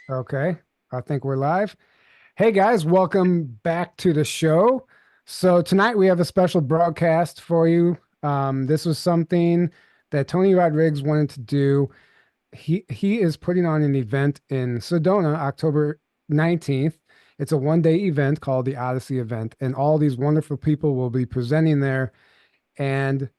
Okay, I think we're live. Hey guys, welcome back to the show. So tonight we have a special broadcast for you. This was something that Tony Rodriguez wanted to do. He is putting on an event in Sedona, October 19th. It's a one-day event called the Odyssey event, and all these wonderful people will be presenting there. And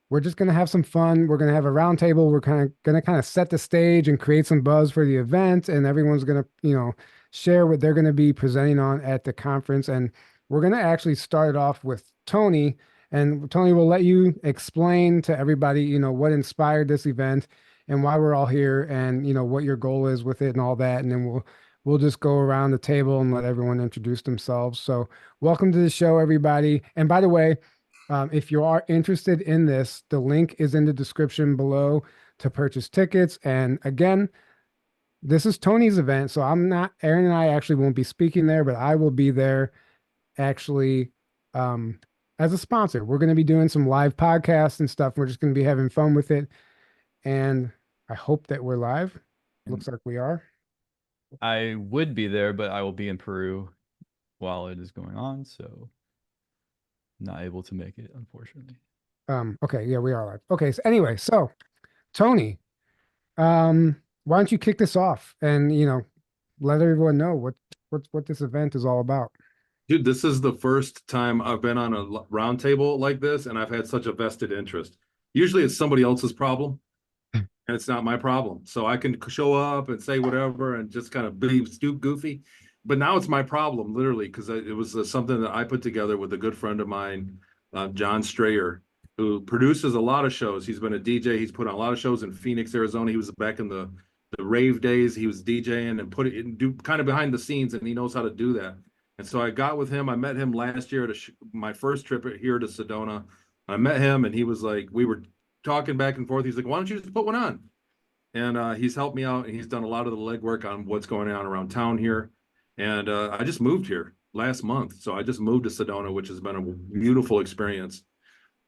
we're just going to have some fun. We're going to have a roundtable. We're kind of set the stage and create some buzz for the event, and everyone's going to, share what they're going to be presenting on at the conference. And we're going to actually start it off with Tony, and Tony will let you explain to everybody, what inspired this event and why we're all here, and what your goal is with it and all that. And then we'll just go around the table and let everyone introduce themselves. So, welcome to the show, everybody. And by the way, if you are interested in this, the link is in the description below to purchase tickets. And again, this is Tony's event, so Aaron and I actually won't be speaking there, but I will be there actually um, as a sponsor. We're going to be doing some live podcasts and stuff. We're just going to be having fun with it. And I hope that we're live. And Looks like we are. I would be there, but I will be in Peru while it is going on, so not able to make it, unfortunately. Okay, yeah, we are live. Okay, so anyway, so Tony, why don't you kick this off and let everyone know what this event is all about. Dude, this is the first time I've been on a round table like this, and I've had such a vested interest. Usually it's somebody else's problem, and it's not my problem. So I can show up and say whatever and just kind of be goofy. But now it's my problem, literally, because it was something that I put together with a good friend of mine, John Strayer, who produces a lot of shows. He's been a DJ. He's put on a lot of shows in Phoenix, Arizona. He was back in the rave days. He was DJing and put it in, do kind of behind the scenes, and he knows how to do that. And so I got with him. I met him last year at my first trip here to Sedona. I met him, and he was like, we were talking back and forth. He's like, why don't you just put one on? And he's helped me out, and he's done a lot of the legwork on what's going on around town here. And I just moved here last month. So I just moved to Sedona, which has been a beautiful experience.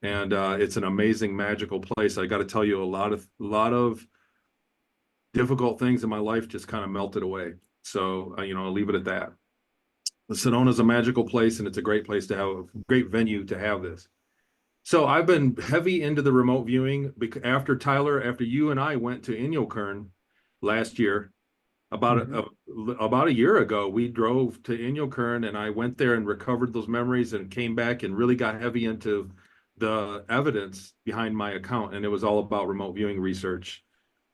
And it's an amazing, magical place. I got to tell you, a lot of difficult things in my life just kind of melted away. So, I'll leave it at that. Sedona is a magical place, and it's a great place to have a great venue to have this. So I've been heavy into the remote viewing after you and I went to Inyokern last year. About a year ago, we drove to Inyokern, and I went there and recovered those memories and came back and really got heavy into the evidence behind my account. And it was all about remote viewing research.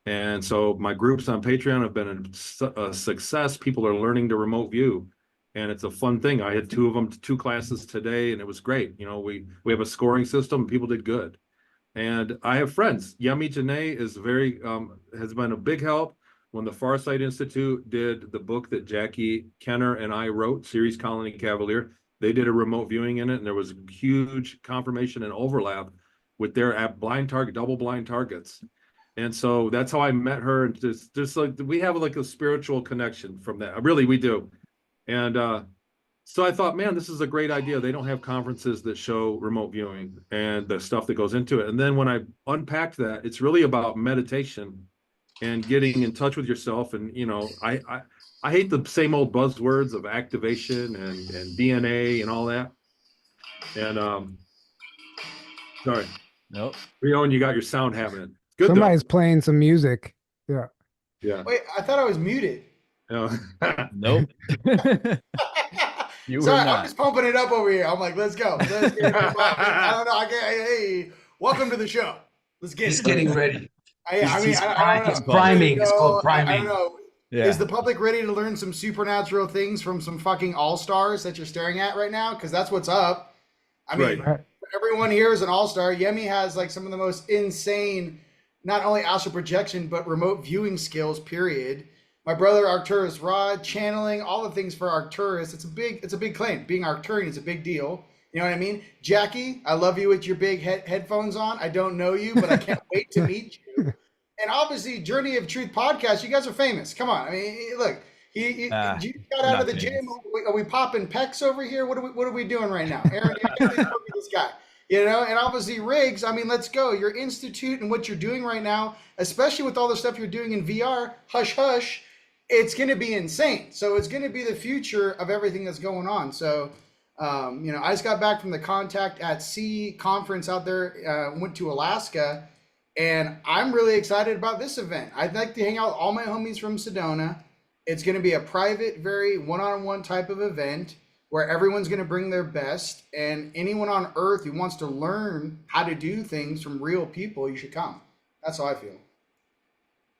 And so my groups on Patreon have been a success. People are learning to remote view. And it's a fun thing. I had two classes today, and it was great. We have a scoring system. People did good. And I have friends. Yemi Janae has been a big help. When the Farsight Institute did the book that Jackie Kenner and I wrote, Series Colony Cavalier, they did a remote viewing in it, and there was huge confirmation and overlap with their double blind targets. And so that's how I met her. And just like we have like a spiritual connection from that. Really, we do. And so I thought, man, this is a great idea. They don't have conferences that show remote viewing and the stuff that goes into it. And then when I unpacked that, it's really about meditation and getting in touch with yourself. And, I hate the same old buzzwords of activation and DNA and all that. And sorry. Nope. Rion, you got your sound happening. Good. Somebody's playing some music. Yeah. Yeah. Wait, I thought I was muted. No. Nope. You were Sorry, not. I'm just pumping it up over here. I'm like, let's go. Let's get it. I don't know. Hey, welcome to the show. Let's get He's it. getting ready. I don't know. He's priming. It's called priming. I don't know. Yeah. Is the public ready to learn some supernatural things from some fucking all-stars that you're staring at right now? Because that's what's up. I mean, Right. Everyone here is an all-star. Yemi has like some of the most insane, not only astral projection, but remote viewing skills, period. My brother Arcturus Rod, channeling, all the things for Arcturus. It's a big claim. Being Arcturian is a big deal. You know what I mean? Jackie, I love you with your big headphones on. I don't know you, but I can't wait to meet you. And obviously, Journey of Truth podcast, you guys are famous. Come on. I mean, look, you got out of the gym. Are we popping pecs over here? What are we doing right now? Aaron, you this guy. And obviously Riggs, I mean, let's go. Your institute and what you're doing right now, especially with all the stuff you're doing in VR, hush, hush. it's going to be insane. So it's going to be the future of everything that's going on. So, I just got back from the Contact at Sea conference out there, went to Alaska, and I'm really excited about this event. I'd like to hang out with all my homies from Sedona. It's going to be a private, very one-on-one type of event where everyone's going to bring their best, and anyone on earth who wants to learn how to do things from real people, you should come. That's how I feel.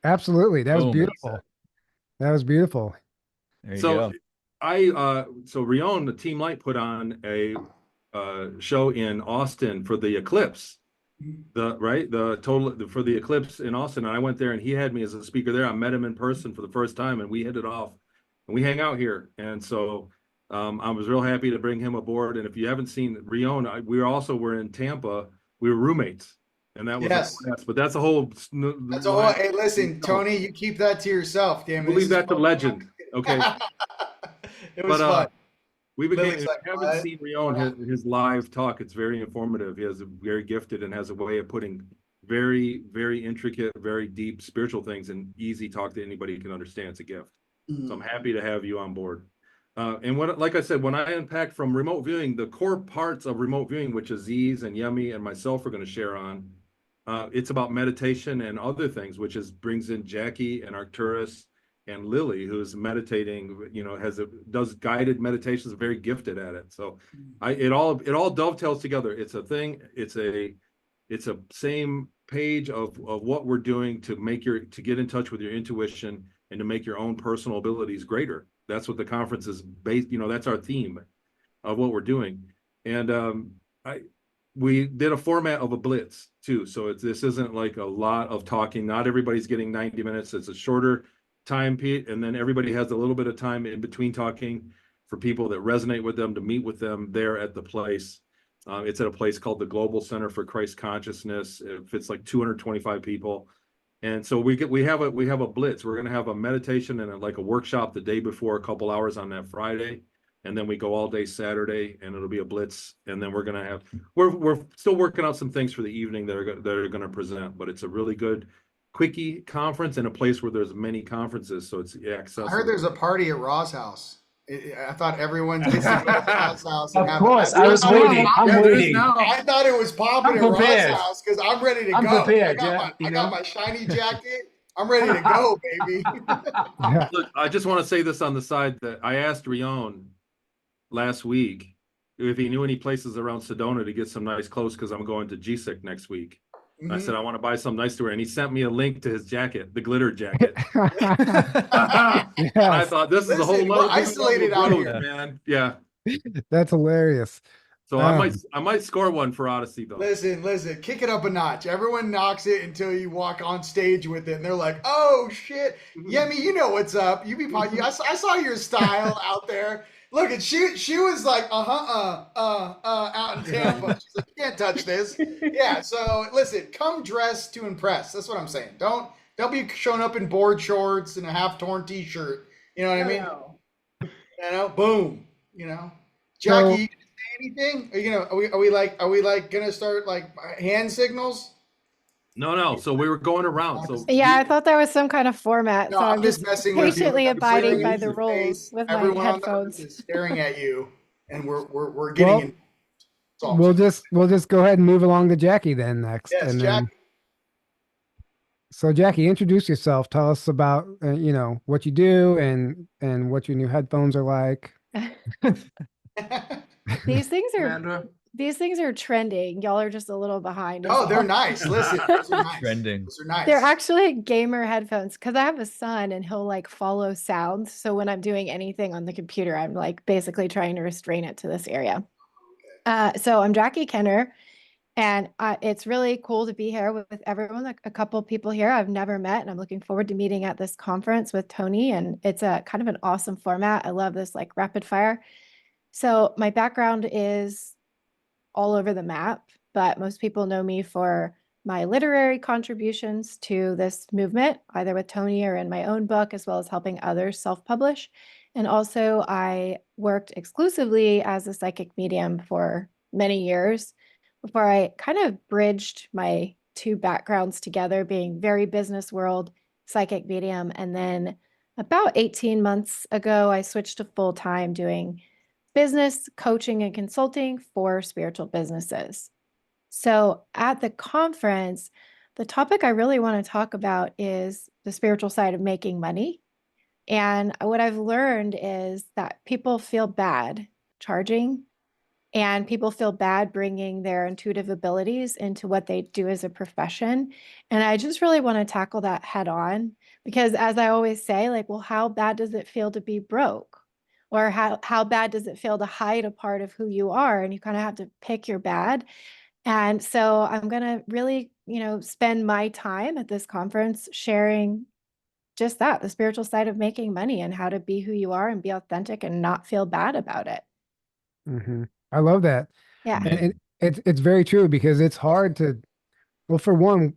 Absolutely. That was Boom. beautiful. That was beautiful. There you So go. so Rion, the Team Light put on a show in Austin for the eclipse. For the eclipse in Austin. And I went there and he had me as a speaker there. I met him in person for the first time and we hit it off and we hang out here. And so I was real happy to bring him aboard. And if you haven't seen Rion, we were in Tampa. We were roommates. And that was Yes. but that's a whole. That's a whole. Hey, listen, Tony, you keep that to yourself. Damn it. We'll leave that to legend. Okay. It was fun. We became, if Lily's you like, haven't "What?" seen Rion, his live talk, it's very informative. He has a very gifted and has a way of putting very, very intricate, very deep spiritual things in easy talk that anybody can understand. It's a gift. So I'm happy to have you on board. And like I said, when I unpack from remote viewing, the core parts of remote viewing, which Aziz and Yemi and myself are going to share on, it's about meditation and other things, which brings in Jackie and Arcturus and Lily, who's meditating, does guided meditations, very gifted at it. So it all dovetails together. It's a thing. It's a same page of what we're doing to get in touch with your intuition and to make your own personal abilities greater. That's what the conference is based. That's our theme of what we're doing. And we did a format of a blitz too. So this isn't like a lot of talking. Not everybody's getting 90 minutes. It's a shorter time, Pete, and then everybody has a little bit of time in between talking for people that resonate with them to meet with them there at the place. It's at a place called the Global Center for Christ Consciousness. It fits like 225 people. And so we have a blitz. We're going to have a meditation and a workshop the day before, a couple hours on that Friday. And then we go all day Saturday and it'll be a blitz. And then we're still working out some things for the evening that are going to present, but it's a really good quickie conference in a place where there's many conferences. So it's accessible. I heard there's a party at Raw's house. I thought everyone gets to go to Raw's house. Of course, I was waiting. I'm waiting. I thought it was popping at Raw's house because I'm ready to go. I'm prepared. I got my shiny jacket. I'm ready to go, baby. Look, I just want to say this on the side that I asked Rion last week if he knew any places around Sedona to get some nice clothes because I'm going to GSIC next week. I said, I want to buy some nice to wear. And he sent me a link to his jacket, the glitter jacket. Yes. And I thought, this is a whole We're isolated out here, man. Yeah. That's hilarious. So I might score one for Odyssey though. Listen, kick it up a notch. Everyone knocks it until you walk on stage with it, and they're like, "Oh shit, Yemi, you know what's up? I saw your style out there. Look, and she was like, out in Tampa. She's like, you can't touch this. Yeah. So listen, come dressed to impress. That's what I'm saying. Don't be showing up in board shorts and a half-torn T-shirt. You know what I mean? Boom. Jackie, you gonna say anything? Are we gonna start like hand signals? No. So we were going around. So yeah, I thought there was some kind of format. No, so I'm just messing with you. patiently I'm abiding staring by at the your rules face. with Everyone my on the headphones. booth is staring at you, and we're getting in. We'll just go ahead and move along to Jackie then next. Yes, and Jackie. So Jackie, introduce yourself. Tell us about what you do and what your new headphones are like. These things are Amanda? These things are trending. Y'all are just a little behind. Oh, they're nice. Listen, those are nice. Trending. Those are nice. They're actually gamer headphones because I have a son and he'll follow sounds. So when I'm doing anything on the computer, I'm basically trying to restrain it to this area. So I'm Jackie Kenner, and it's really cool to be here with everyone. A couple of people here I've never met, and I'm looking forward to meeting at this conference with Tony. And it's a kind of an awesome format. I love this rapid fire. So my background is all over the map, but most people know me for my literary contributions to this movement, either with Tony or in my own book, as well as helping others self-publish. And also I worked exclusively as a psychic medium for many years before I kind of bridged my two backgrounds together, being very business world, psychic medium, and then about 18 months ago, I switched to full time doing business coaching and consulting for spiritual businesses. So at the conference, the topic I really want to talk about is the spiritual side of making money. And what I've learned is that people feel bad charging, and people feel bad bringing their intuitive abilities into what they do as a profession. And I just really want to tackle that head on because, as I always say, like, well, how bad does it feel to be broke? Or how bad does it feel to hide a part of who you are? And you kind of have to pick your bad. And so I'm going to really, spend my time at this conference sharing just that, the spiritual side of making money and how to be who you are and be authentic and not feel bad about it. Hmm. I love that. Yeah. And it's very true because it's hard to, well, for one,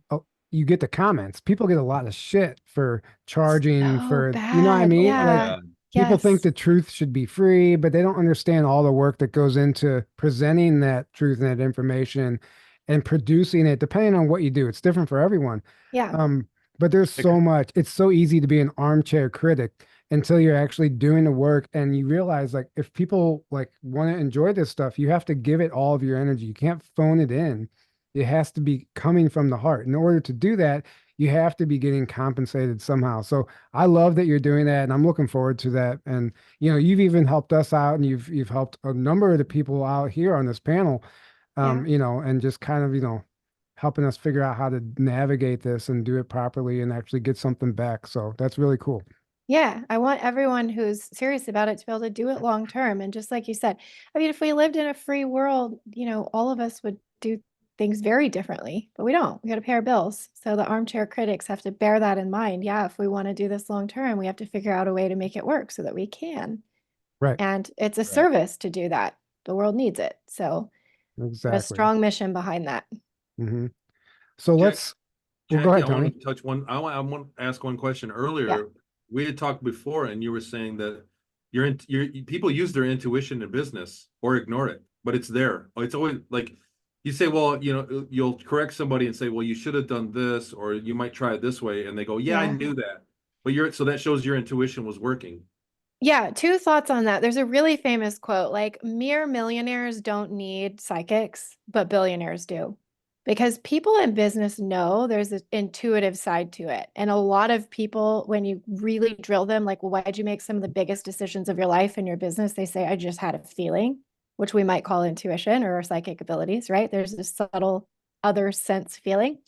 you get the comments. People get a lot of shit for charging So for, you know what I bad. mean? Like Yeah. Yeah. people think Yes. the truth should be free, but they don't understand all the work that goes into presenting that truth and that information and producing it, depending on what you do. It's different for everyone. Yeah. Um, but there's so much, it's so easy to be an armchair critic until you're actually doing the work and you realize like if people like want to enjoy this stuff, you have to give it all of your energy. You can't phone it in. It has to be coming from the heart. In order to do that, you have to be getting compensated somehow. So I love that you're doing that, and I'm looking forward to that. And you've even helped us out, and you've helped a number of the people out here on this panel, Yeah. and just kind of helping us figure out how to navigate this and do it properly and actually get something back. So that's really cool. Yeah. I want everyone who's serious about it to be able to do it long term. And just like you said, I mean, if we lived in a free world, all of us would do things very differently, but we don't. We got to pay our bills. So the armchair critics have to bear that in mind. Yeah. If we want to do this long term, we have to figure out a way to make it work so that we can. Right. And it's a Right. service to do that. The world needs it. So a Exactly. strong mission behind that. Hmm. So Jack, well, go Jackie, ahead, I want Tony. to touch one. I want to ask one question Yeah. earlier. We had talked before, and you were saying that people use their intuition in business or ignore it, but it's there. It's always like you say, well, you'll correct somebody and say, well, you should have done this, or you might try it this way, and they go, yeah, I Yeah. knew that, but so that shows your intuition was working. Yeah, two thoughts on that. There's a really famous quote, like mere millionaires don't need psychics, but billionaires do. Because people in business know there's an intuitive side to it. And a lot of people, when you really drill them, like, well, why'd you make some of the biggest decisions of your life in your business? They say, I just had a feeling, which we might call intuition or psychic abilities, right? There's this subtle other sense feeling.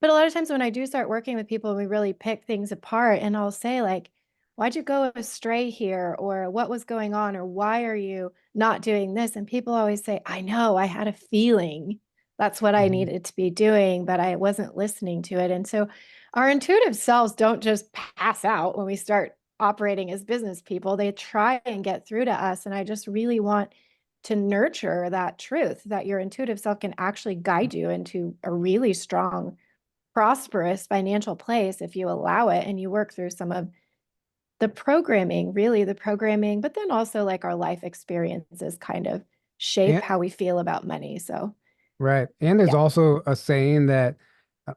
But a lot of times when I do start working with people, we really pick things apart and I'll say, like, why'd you go astray here? Or what was going on? Or why are you not doing this? And people always say, I know, I had a feeling that's what I Mhm. needed to be doing, but I wasn't listening to it. And so our intuitive selves don't just pass out when we start operating as business people, they try and get through to us. And I just really want to nurture that truth that your intuitive self can actually guide you into a really strong, prosperous financial place if you allow it and you work through some of the programming, really the programming, but then also like our life experiences kind of shape And how we feel about money. So, right. And there's yeah. also a saying that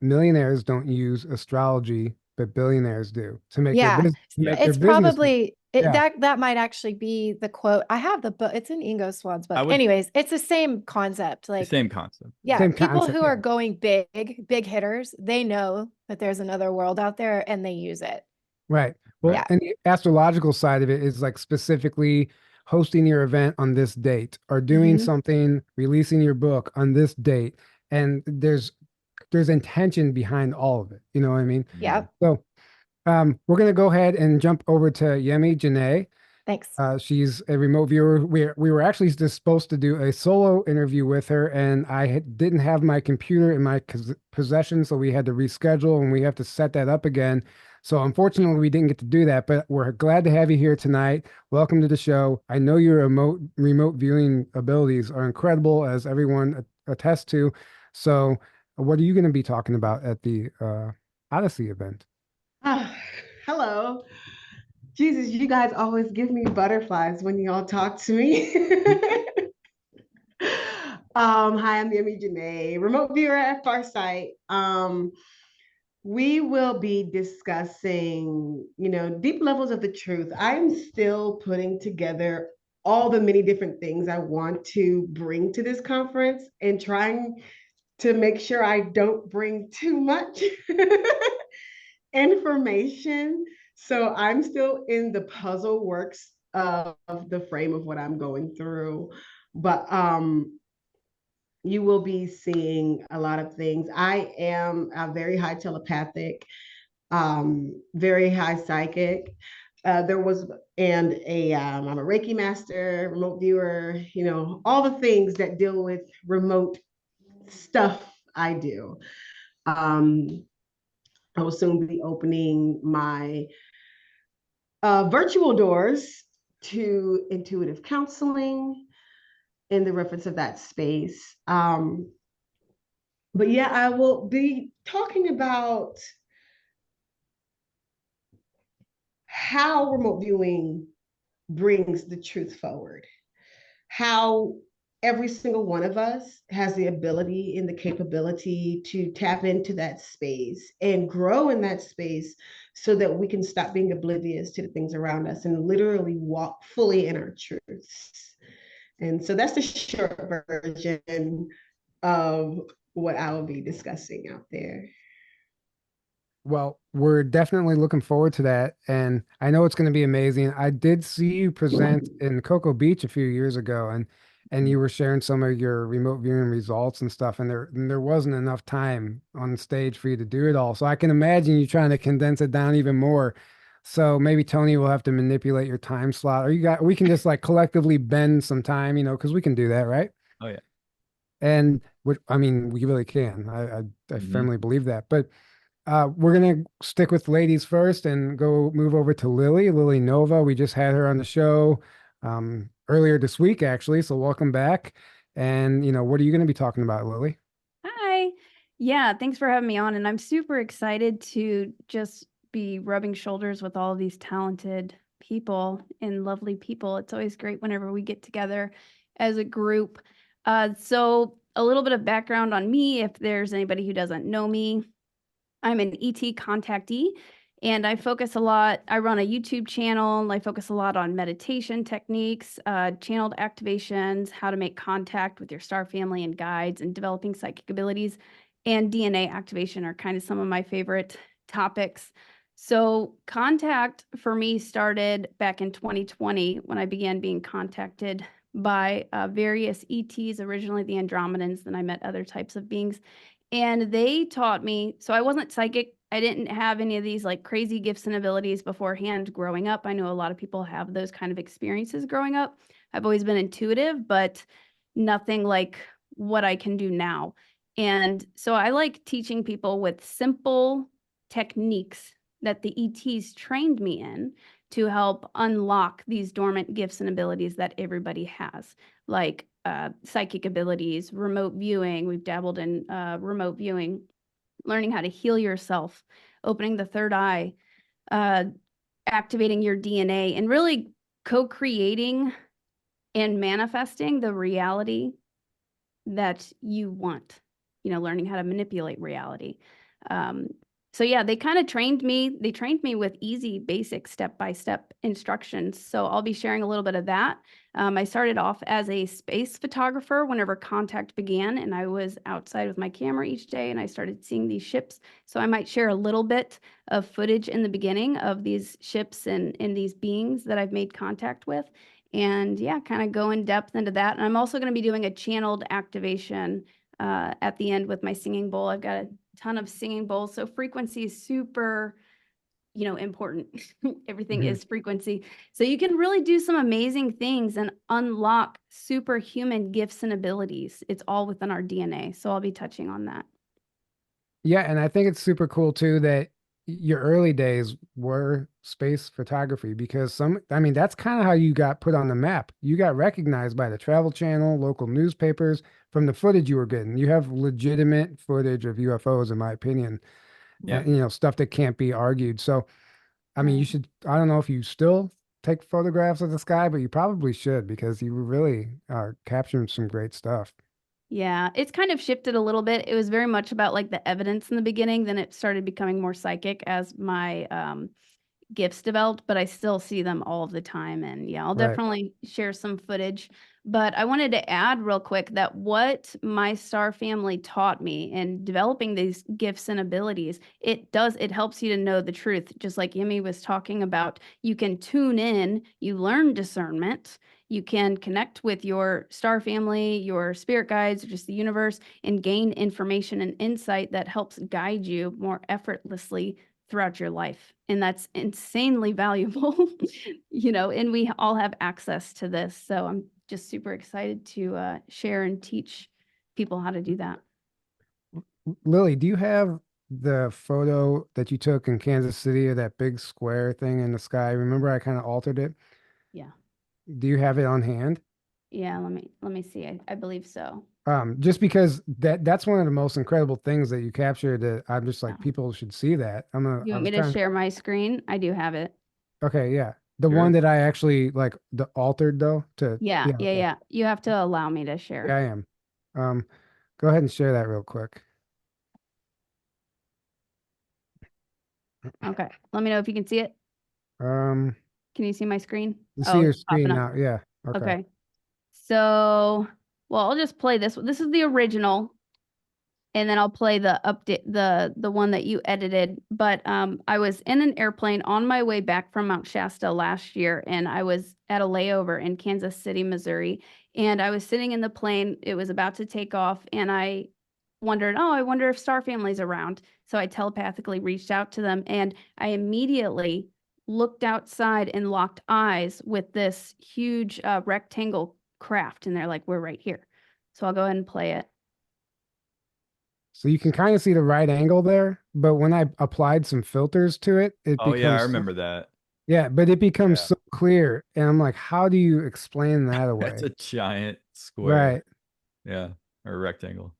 millionaires don't use astrology, but billionaires do to make their Yeah. business to Yeah. make their It's business. probably Yeah. that might actually be the quote. I have the book. It's in Ingo Swan's I book. would Anyways, it's the same concept. the Like, same concept. yeah, Same people concept. who Yeah. are going big hitters, they know that there's another world out there and they use it. Right. Well, Yeah. and the astrological side of it is like specifically hosting your event on this date or doing Mhm. something, releasing your book on this date. And there's intention behind all of it. You know what I mean? Yep. So we're gonna go ahead and jump over to Yemi Janae. Thanks. She's a remote viewer. We were actually just supposed to do a solo interview with her, and didn't have my computer in my possession, so we had to reschedule and we have to set that up again. So unfortunately, we didn't get to do that, but we're glad to have you here tonight. Welcome to the show. I know your remote viewing abilities are incredible, as everyone attests to. So, what are you going to be talking about at the Odyssey event? Hello. Jesus, you guys always give me butterflies when y'all talk to me. Hi, I'm Yemi Janae, remote viewer at Farsight. we will be discussing, deep levels of the truth. I'm still putting together all the many different things I want to bring to this conference and trying to make sure I don't bring too much information. So I'm still in the puzzle works of the frame of what I'm going through. But you will be seeing a lot of things. I am a very high telepathic, very high psychic. There was and a I'm a Reiki master, remote viewer, all the things that deal with remote stuff I do. I will soon be opening my virtual doors to intuitive counseling in the reference of that space. But yeah, I will be talking about how remote viewing brings the truth forward, how every single one of us has the ability and the capability to tap into that space and grow in that space so that we can stop being oblivious to the things around us and literally walk fully in our truths. And so that's the short version of what I will be discussing out there. Well, we're definitely looking forward to that. And I know it's going to be amazing. I did see you present in Cocoa Beach a few years ago, and you were sharing some of your remote viewing results and stuff, and there wasn't enough time on stage for you to do it all. So I can imagine you trying to condense it down even more. So maybe Tony will have to manipulate your time slot, or we can just like collectively bend some time, because we can do that, right? Oh yeah. And I mean, we really can. I Mhm. firmly believe that. But we're gonna stick with ladies first and go move over to Lily Nova. We just had her on the show earlier this week, actually. So welcome back. And what are you going to be talking about, Lily? Hi. Yeah, thanks for having me on. And I'm super excited to just be rubbing shoulders with all of these talented people and lovely people. It's always great whenever we get together as a group. So a little bit of background on me, if there's anybody who doesn't know me. I'm an ET contactee, and I focus a lot. I run a YouTube channel, and I focus a lot on meditation techniques, channeled activations, how to make contact with your star family and guides, and developing psychic abilities. And DNA activation are kind of some of my favorite topics. So contact for me started back in 2020 when I began being contacted by various ETs, originally the Andromedans, then I met other types of beings. And they taught me, so I wasn't psychic. I didn't have any of these like crazy gifts and abilities beforehand growing up. I know a lot of people have those kind of experiences growing up. I've always been intuitive, but nothing like what I can do now. And so I like teaching people with simple techniques that the ETs trained me in to help unlock these dormant gifts and abilities that everybody has, like psychic abilities, remote viewing. We've dabbled in remote viewing, learning how to heal yourself, opening the third eye, activating your DNA, and really co-creating and manifesting the reality that you want, learning how to manipulate reality. So yeah, they kind of trained me. They trained me with easy, basic step-by-step instructions. So I'll be sharing a little bit of that. I started off as a space photographer whenever contact began, and I was outside with my camera each day, and I started seeing these ships. So I might share a little bit of footage in the beginning of these ships and these beings that I've made contact with. And yeah, kind of go in depth into that. And I'm also going to be doing a channeled activation at the end with my singing bowl. I've got a ton of singing bowls. So frequency is super, important. Everything is frequency. So you can really do some amazing things and unlock superhuman gifts and abilities. It's all within our DNA. So I'll be touching on that. Yeah, and I think it's super cool too that your early days were space photography because I mean, that's kind of how you got put on the map. You got recognized by the Travel Channel, local newspapers from the footage you were getting. You have legitimate footage of UFOs, in my opinion, Yeah. and, stuff that can't be argued. So, I mean, I don't know if you still take photographs of the sky, but you probably should because you really are capturing some great stuff. Yeah, it's kind of shifted a little bit. It was very much about like the evidence in the beginning, then it started becoming more psychic as my gifts developed, but I still see them all of the time. And yeah, I'll Right. definitely share some footage. But I wanted to add real quick that what my star family taught me in developing these gifts and abilities, it helps you to know the truth. Just like Yemi was talking about, you can tune in, you learn discernment, you can connect with your star family, your spirit guides, or just the universe, and gain information and insight that helps guide you more effortlessly throughout your life. And that's insanely valuable, and we all have access to this. So I'm just super excited to share and teach people how to do that. Lily, do you have the photo that you took in Kansas City of that big square thing in the sky? Remember, I kind of altered it. Yeah. Do you have it on hand? Yeah. Let me see. I believe so. Just because that's one of the most incredible things that you captured that I'm just like, Yeah. people should see that. You I want was me to trying. share my screen? I do have it. Okay, yeah. The Sure. one that I actually like the altered though to Yeah. yeah, okay. Yeah. You have to allow me to Yeah, share. I am. Um, go ahead and share that real quick. Okay. Let me know if you can see it. Um, Can you see my screen? you see Oh, your it's popping screen up. now. Yeah. Okay. Okay. So, well, I'll just play this one. This is the original, and then I'll play the update, the one that you edited. But I was in an airplane on my way back from Mount Shasta last year, and I was at a layover in Kansas City, Missouri, and I was sitting in the plane. It was about to take off, and I wondered, oh, I wonder if Star Family's around. So I telepathically reached out to them, and I immediately looked outside and locked eyes with this huge rectangle craft, and they're like, we're right here. So I'll go ahead and play it. So you can kind of see the right angle there, but when I applied some filters to it, it Oh yeah, I becomes remember that. yeah, but it becomes Yeah. so clear. And I'm like, how do you explain that That's away? a giant square. Right. Yeah, or rectangle.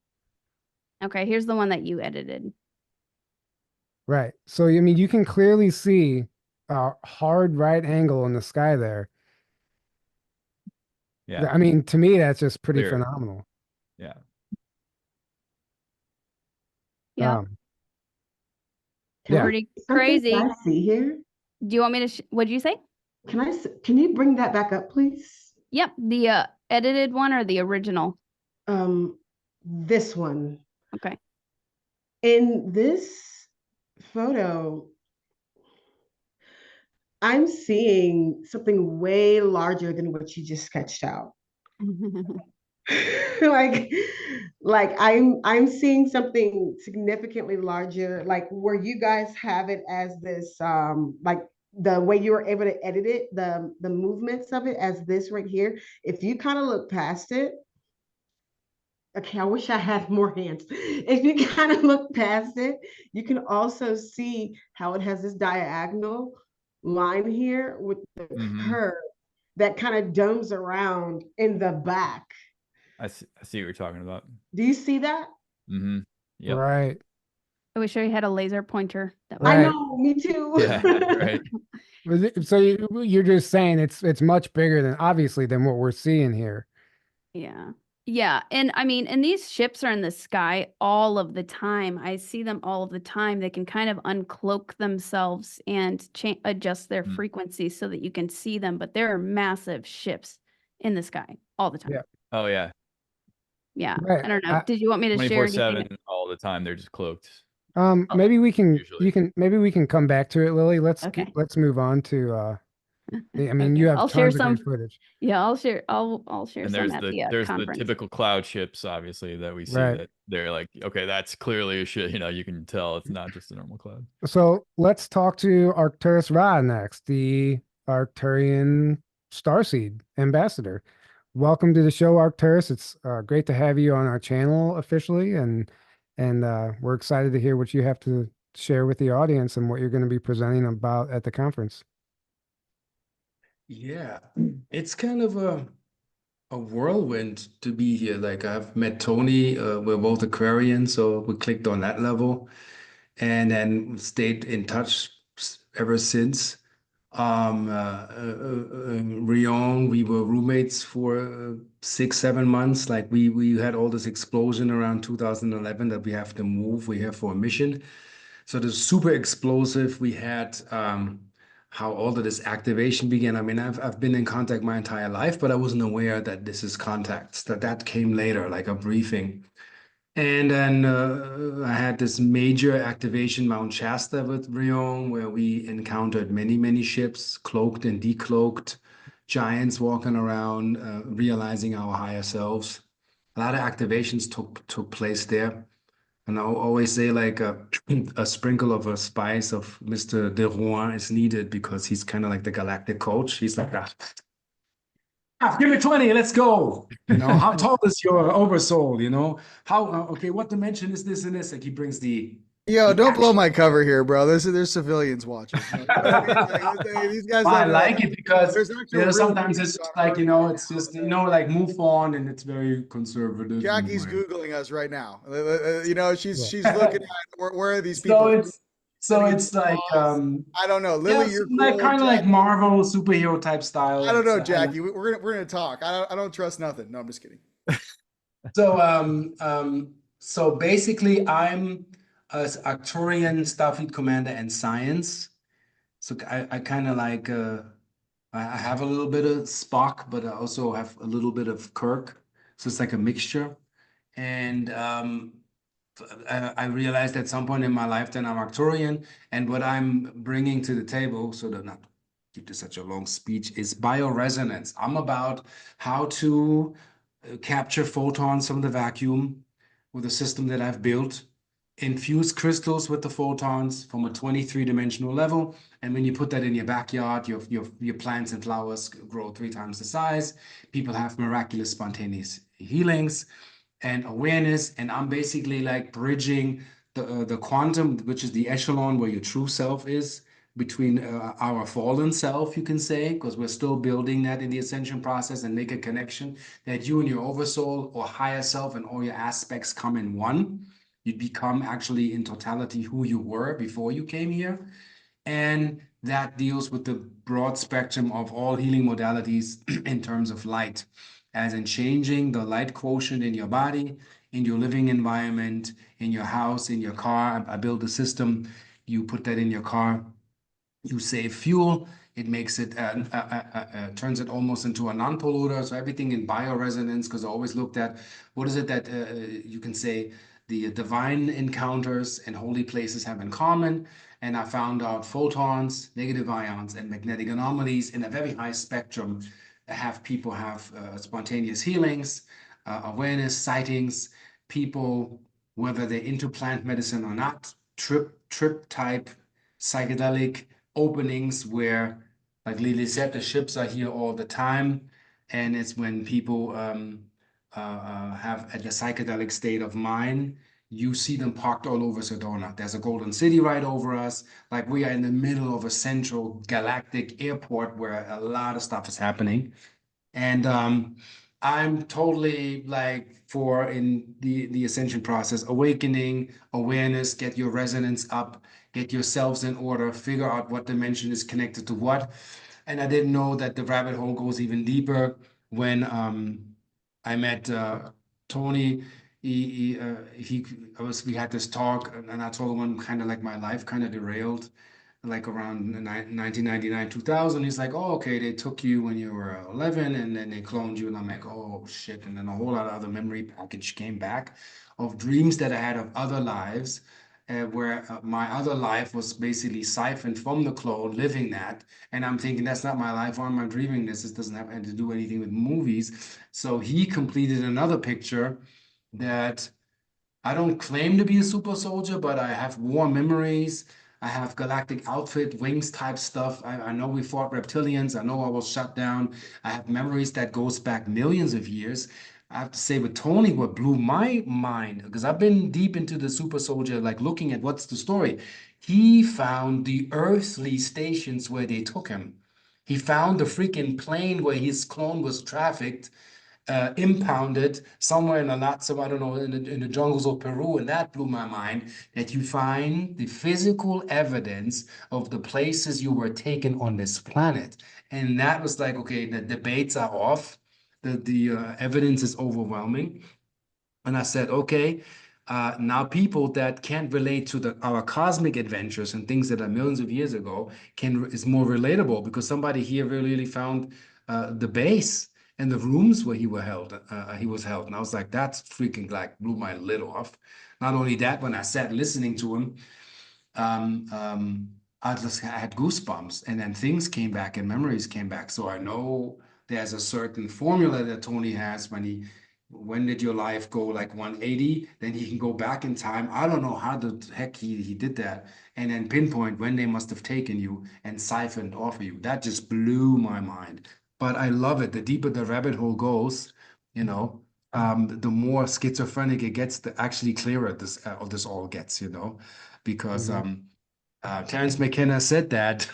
Okay, here's the one that you edited. Right. So I mean, you can clearly see a hard right angle in the sky there. Yeah, I mean, to me, that's just pretty clear. phenomenal. Yeah. Yeah, Can Yeah. I pretty something crazy. I see here? Do you want me to? What'd you say? Can you bring that back up, please? Yep, the edited one or the original? This one. Okay. In this photo, I'm seeing something way larger than what you just sketched out. like I'm seeing something significantly larger, like where you guys have it as this like the way you were able to edit it, the movements of it as this right here. If you kind of look past it, okay, I wish I had more hands. If you kind of look past it, you can also see how it has this diagonal line here with the Mm-hmm. curve that kind of domes around in the back. I see what you're talking about. Do you see that? Mm-hmm. Yep. Right. I wish I had a laser pointer. That I Right. know, me too. Yeah, right. So you're just saying it's much bigger than obviously than what we're seeing here. Yeah. Yeah. And I mean, and these ships are in the sky all of the time. I see them all of the time. They can kind of uncloak themselves and adjust their Mm. frequency so that you can see them. But there are massive ships in the sky all the time. Yeah. Oh yeah. Yeah. Right. I don't know. Did you want me to share anything? 24/7 all the time. They're just cloaked. Oh, Maybe we can usually. maybe we can come back to it, Lily. Okay. Let's move on to I mean, Okay. you have I'll share tons of some. great footage. Yeah, I'll share. I'll share And some at the there's the conference. typical cloud ships, obviously, that we see Right. that they're like, okay, that's clearly a ship. You can tell it's not just a normal cloud. So let's talk to Arcturus Ra next, the Arcturian Starseed ambassador. Welcome to the show, Arcturus. It's great to have you on our channel officially, and we're excited to hear what you have to share with the audience and what you're going to be presenting about at the conference. Yeah, it's kind of a whirlwind to be here. Like I've met Tony, we're both Aquarians, so we clicked on that level and then stayed in touch ever since. Rion, we were roommates for 6, 7 months. Like we had all this explosion around 2011 that we have to move. We're here for a mission. So the super explosive. We had how all of this activation began. I mean, I've been in contact my entire life, but I wasn't aware that this is contacts. That came later, like a briefing. And then I had this major activation, Mount Shasta with Rion, where we encountered many, many ships, cloaked and decloaked, giants walking around, realizing our higher selves. A lot of activations took place there. And I always say like a sprinkle of a spice of Mr. De Rouen is needed because he's kind of like the galactic coach. He's like, give me 20, let's go. You know, how tall is your oversoul? You know, how, okay, what dimension is this and this? Like he brings Yo, the don't blow action. my cover here, bro. There's civilians watching. You know what I mean? Like, these guys I don't know. like it because, There's actual real sometimes dudes it's just on like, Earth right it's just, now. like move on and it's very conservative. Jackie's And Googling us right now. You know, she's Yeah. she's looking at where are these so people it's, so sitting in it's these like, pods? I don't know. yeah, Lily, it's you're like cool. kind of like Jackie, Marvel superhero type style. I don't It's, know, I like. Jackie. We're gonna talk. I don't trust nothing. No, I'm just kidding. So, so basically, I'm as Arcturian Starfleet Commander and Science. So I kind of like I have a little bit of Spock, but I also have a little bit of Kirk. So it's like a mixture. And I realized at some point in my life that I'm Arcturian, and what I'm bringing to the table, so to not keep this such a long speech, is bioresonance. I'm about how to capture photons from the vacuum with a system that I've built, infuse crystals with the photons from a 23-dimensional level, and when you put that in your backyard, your plants and flowers grow 3 times the size. People have miraculous spontaneous healings and awareness, and I'm basically like bridging the quantum, which is the echelon where your true self is, between our fallen self, you can say, because we're still building that in the ascension process, and make a connection that you and your oversoul or higher self and all your aspects come in one. You become actually in totality who you were before you came here. And that deals with the broad spectrum of all healing modalities in terms of light, as in changing the light quotient in your body, in your living environment, in your house, in your car. I build a system. You put that in your car, you save fuel. It makes it turns it almost into a non-polluter. So everything in bioresonance, because I always looked at what is it that you can say the divine encounters and holy places have in common. And I found out photons, negative ions, and magnetic anomalies in a very high spectrum have people have spontaneous healings, awareness, sightings, people, whether they're into plant medicine or not, trip type, psychedelic openings where, like Lily said, the ships are here all the time. And it's when people have at the psychedelic state of mind, you see them parked all over Sedona. There's a golden city right over us. Like we are in the middle of a central galactic airport where a lot of stuff is happening. And I'm totally like for in the ascension process, awakening, awareness, get your resonance up, get yourselves in order, figure out what dimension is connected to what. And I didn't know that the rabbit hole goes even deeper when I met Tony. We had this talk, and I told him kind of like my life kind of derailed like around 1999, 2000. He's like, oh, okay, they took you when you were 11 and then they cloned you. And I'm like, oh, shit. And then a whole lot of other memory package came back of dreams that I had of other lives, where my other life was basically siphoned from the clone, living that. And I'm thinking, that's not my life. Why am I dreaming this? This doesn't have to do anything with movies. So he completed another picture that I don't claim to be a super soldier, but I have war memories. I have galactic outfit, wings type stuff. I know we fought reptilians. I know I was shut down. I have memories that goes back millions of years. I have to say with Tony, what blew my mind, because I've been deep into the super soldier, like looking at what's the story. He found the earthly stations where they took him. He found the freaking plane where his clone was trafficked impounded somewhere in a lots of, I don't know, in the jungles of Peru, and that blew my mind, that you find the physical evidence of the places you were taken on this planet. And that was like, okay, the debates are off, the evidence is overwhelming. And I said, okay, now people that can't relate to our cosmic adventures and things that are millions of years ago is more relatable, because somebody here really found the base and the rooms where he was held. And I was like, that's freaking like blew my lid off. Not only that, when I sat listening to him, um, um, I had goosebumps, and then things came back and memories came back. So I know there's a certain formula that Tony has when did your life go like 180? Then he can go back in time. I don't know how the heck he did that, and then pinpoint when they must have taken you and siphoned off of you. That just blew my mind. But I love it. The deeper the rabbit hole goes, the more schizophrenic it gets, the actually clearer this all gets, because Terence McKenna said that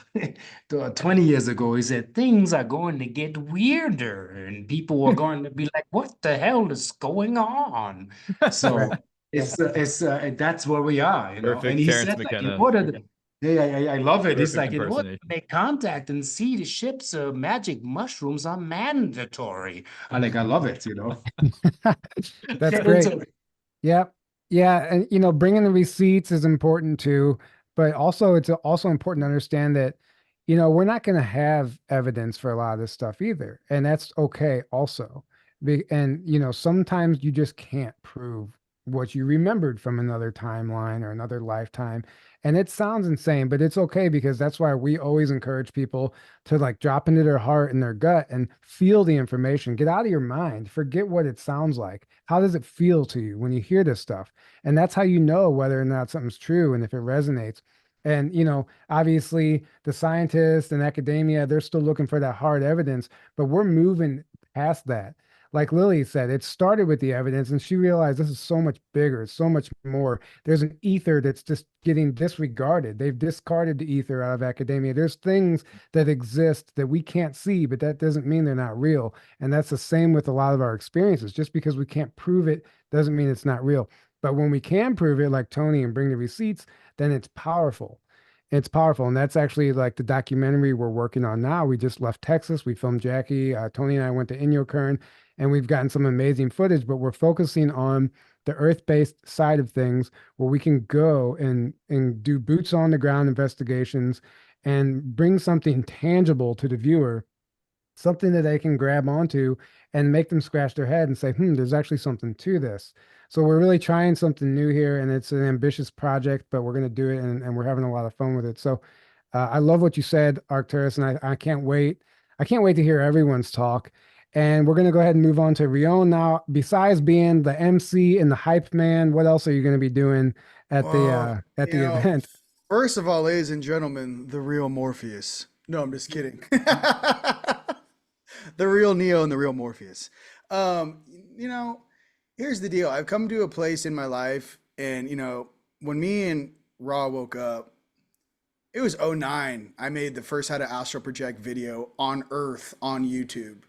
20 years ago. He said things are going to get weirder and people are going to be like, what the hell is going on? So Right. that's where we are, And Perfect he Terrence said, like, in McKenna. order to, yeah, I love it. He's Perfect like, in order to impersonation. make contact and see the ship's magic mushrooms are mandatory. I love it, That's Get great. into it. Yep. Yeah. And, bringing the receipts is important too, but also it's also important to understand that, we're not going to have evidence for a lot of this stuff either. And that's okay also. And, sometimes you just can't prove what you remembered from another timeline or another lifetime. And it sounds insane, but it's okay, because that's why we always encourage people to like drop into their heart and their gut and feel the information. Get out of your mind. Forget what it sounds like. How does it feel to you when you hear this stuff? And that's how you know whether or not something's true and if it resonates. And, obviously the scientists and academia, they're still looking for that hard evidence, but we're moving past that. Like Lily said, it started with the evidence, and she realized this is so much bigger, it's so much more. There's an ether that's just getting disregarded. They've discarded the ether out of academia. There's things that exist that we can't see, but that doesn't mean they're not real. And that's the same with a lot of our experiences. Just because we can't prove it doesn't mean it's not real. But when we can prove it, like Tony, and bring the receipts, then it's powerful. It's powerful. And that's actually like the documentary we're working on now. We just left Texas. We filmed Jackie. Tony and I went to Inyokern, and we've gotten some amazing footage, but we're focusing on the earth-based side of things, where we can go and do boots on the ground investigations and bring something tangible to the viewer, something that they can grab onto and make them scratch their head and say, there's actually something to this. So we're really trying something new here, and it's an ambitious project, but we're going to do it, and we're having a lot of fun with it. So I love what you said, Arcturus, and I can't wait. I can't wait to hear everyone's talk. And we're going to go ahead and move on to Rion now. Besides being the MC and the hype man, what else are you going to be doing at the event? First of all, ladies and gentlemen, the real Morpheus. No, I'm just kidding. The real Neo and the real Morpheus. Here's the deal. I've come to a place in my life, and when me and Raw woke up, it was 09. I made the first How to Astral Project video on Earth on YouTube.